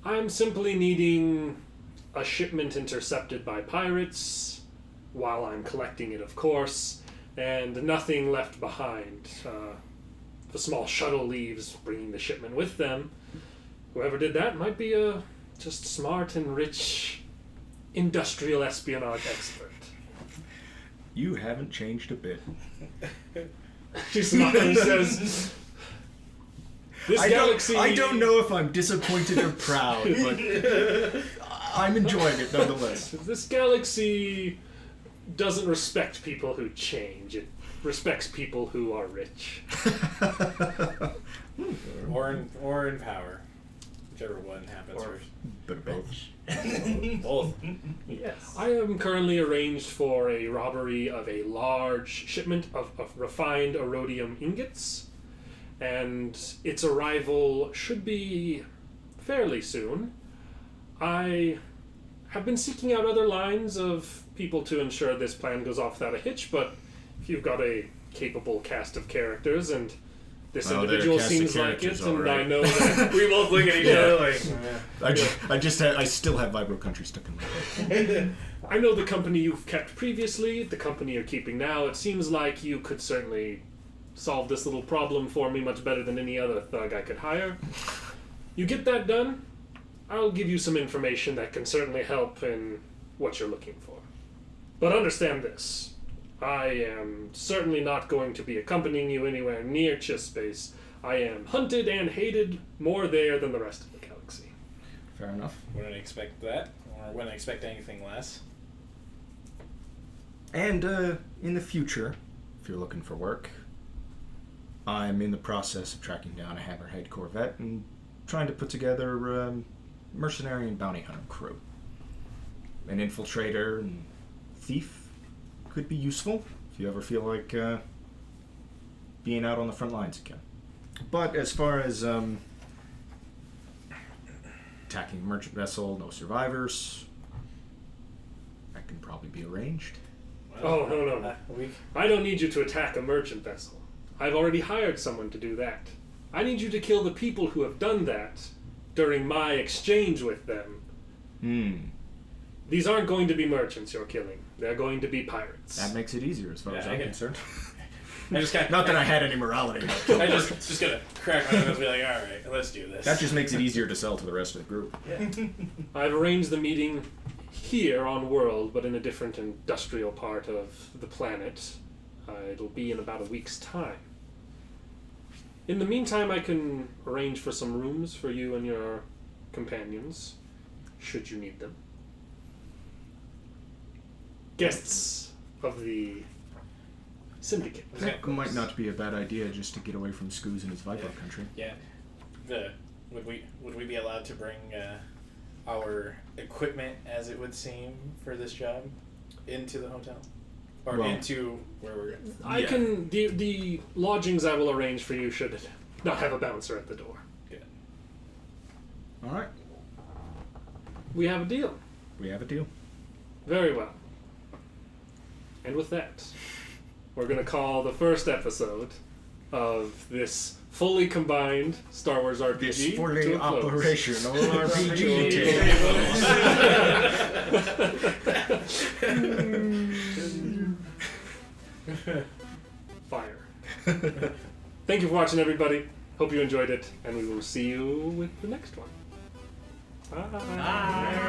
I'm simply needing a shipment intercepted by pirates, while I'm collecting it, of course, and nothing left behind. If a small shuttle leaves, bringing the shipment with them, whoever did that might be a just smart and rich industrial espionage expert. You haven't changed a bit. She smiles and says, I don't know if I'm disappointed or proud, but I'm enjoying it nonetheless. This galaxy doesn't respect people who change. It respects people who are rich. Or in power. Whichever one happens first. But both. Both. Yes. I am currently arranged for a robbery of a large shipment of refined erodium ingots, and its arrival should be fairly soon. I have been seeking out other lines of people to ensure this plan goes off without a hitch, but if you've got a capable cast of characters and this individual seems like it, and I know that We both look at each other like, I still have Vibro Country stuck in my head. I know the company you've kept previously, the company you're keeping now. It seems like you could certainly solve this little problem for me much better than any other thug I could hire. You get that done, I'll give you some information that can certainly help in what you're looking for. But understand this. I am certainly not going to be accompanying you anywhere near Chiss space. I am hunted and hated more there than the rest of the galaxy. Fair enough. wouldn't expect that, or wouldn't expect anything less. And in the future, if you're looking for work, I'm in the process of tracking down a Hammerhead Corvette and trying to put together a mercenary and bounty hunter crew. An infiltrator and thief could be useful if you ever feel like being out on the front lines again. But as far as attacking a merchant vessel, no survivors, that can probably be arranged. Oh, no. I don't need you to attack a merchant vessel. I've already hired someone to do that. I need you to kill the people who have done that during my exchange with them. These aren't going to be merchants you're killing. They're going to be pirates. That makes it easier as far as I'm concerned. I just got Not that I had any morality. I just gotta crack my nose and be like, all right, let's do this. That just makes it easier to sell to the rest of the group. Yeah. I've arranged the meeting here on World, but in a different industrial part of the planet. It'll be in about a week's time. In the meantime, I can arrange for some rooms for you and your companions, should you need them. Would of the syndicate. That might not be a bad idea just to get away from Scooz and his Vibro Country. Yeah. Would we be allowed to bring our equipment, as it would seem, for this job into the hotel? Or into where we're going? I can... The lodgings I will arrange for you should not have a bouncer at the door. Good. Alright. We have a deal. We have a deal. Very well. And with that, we're going to call the first episode of this fully combined Star Wars RPG This fully to a close. operational RPG table. Fire. Thank you for watching, everybody. Hope you enjoyed it, and we will see you with the next one. Bye. Bye.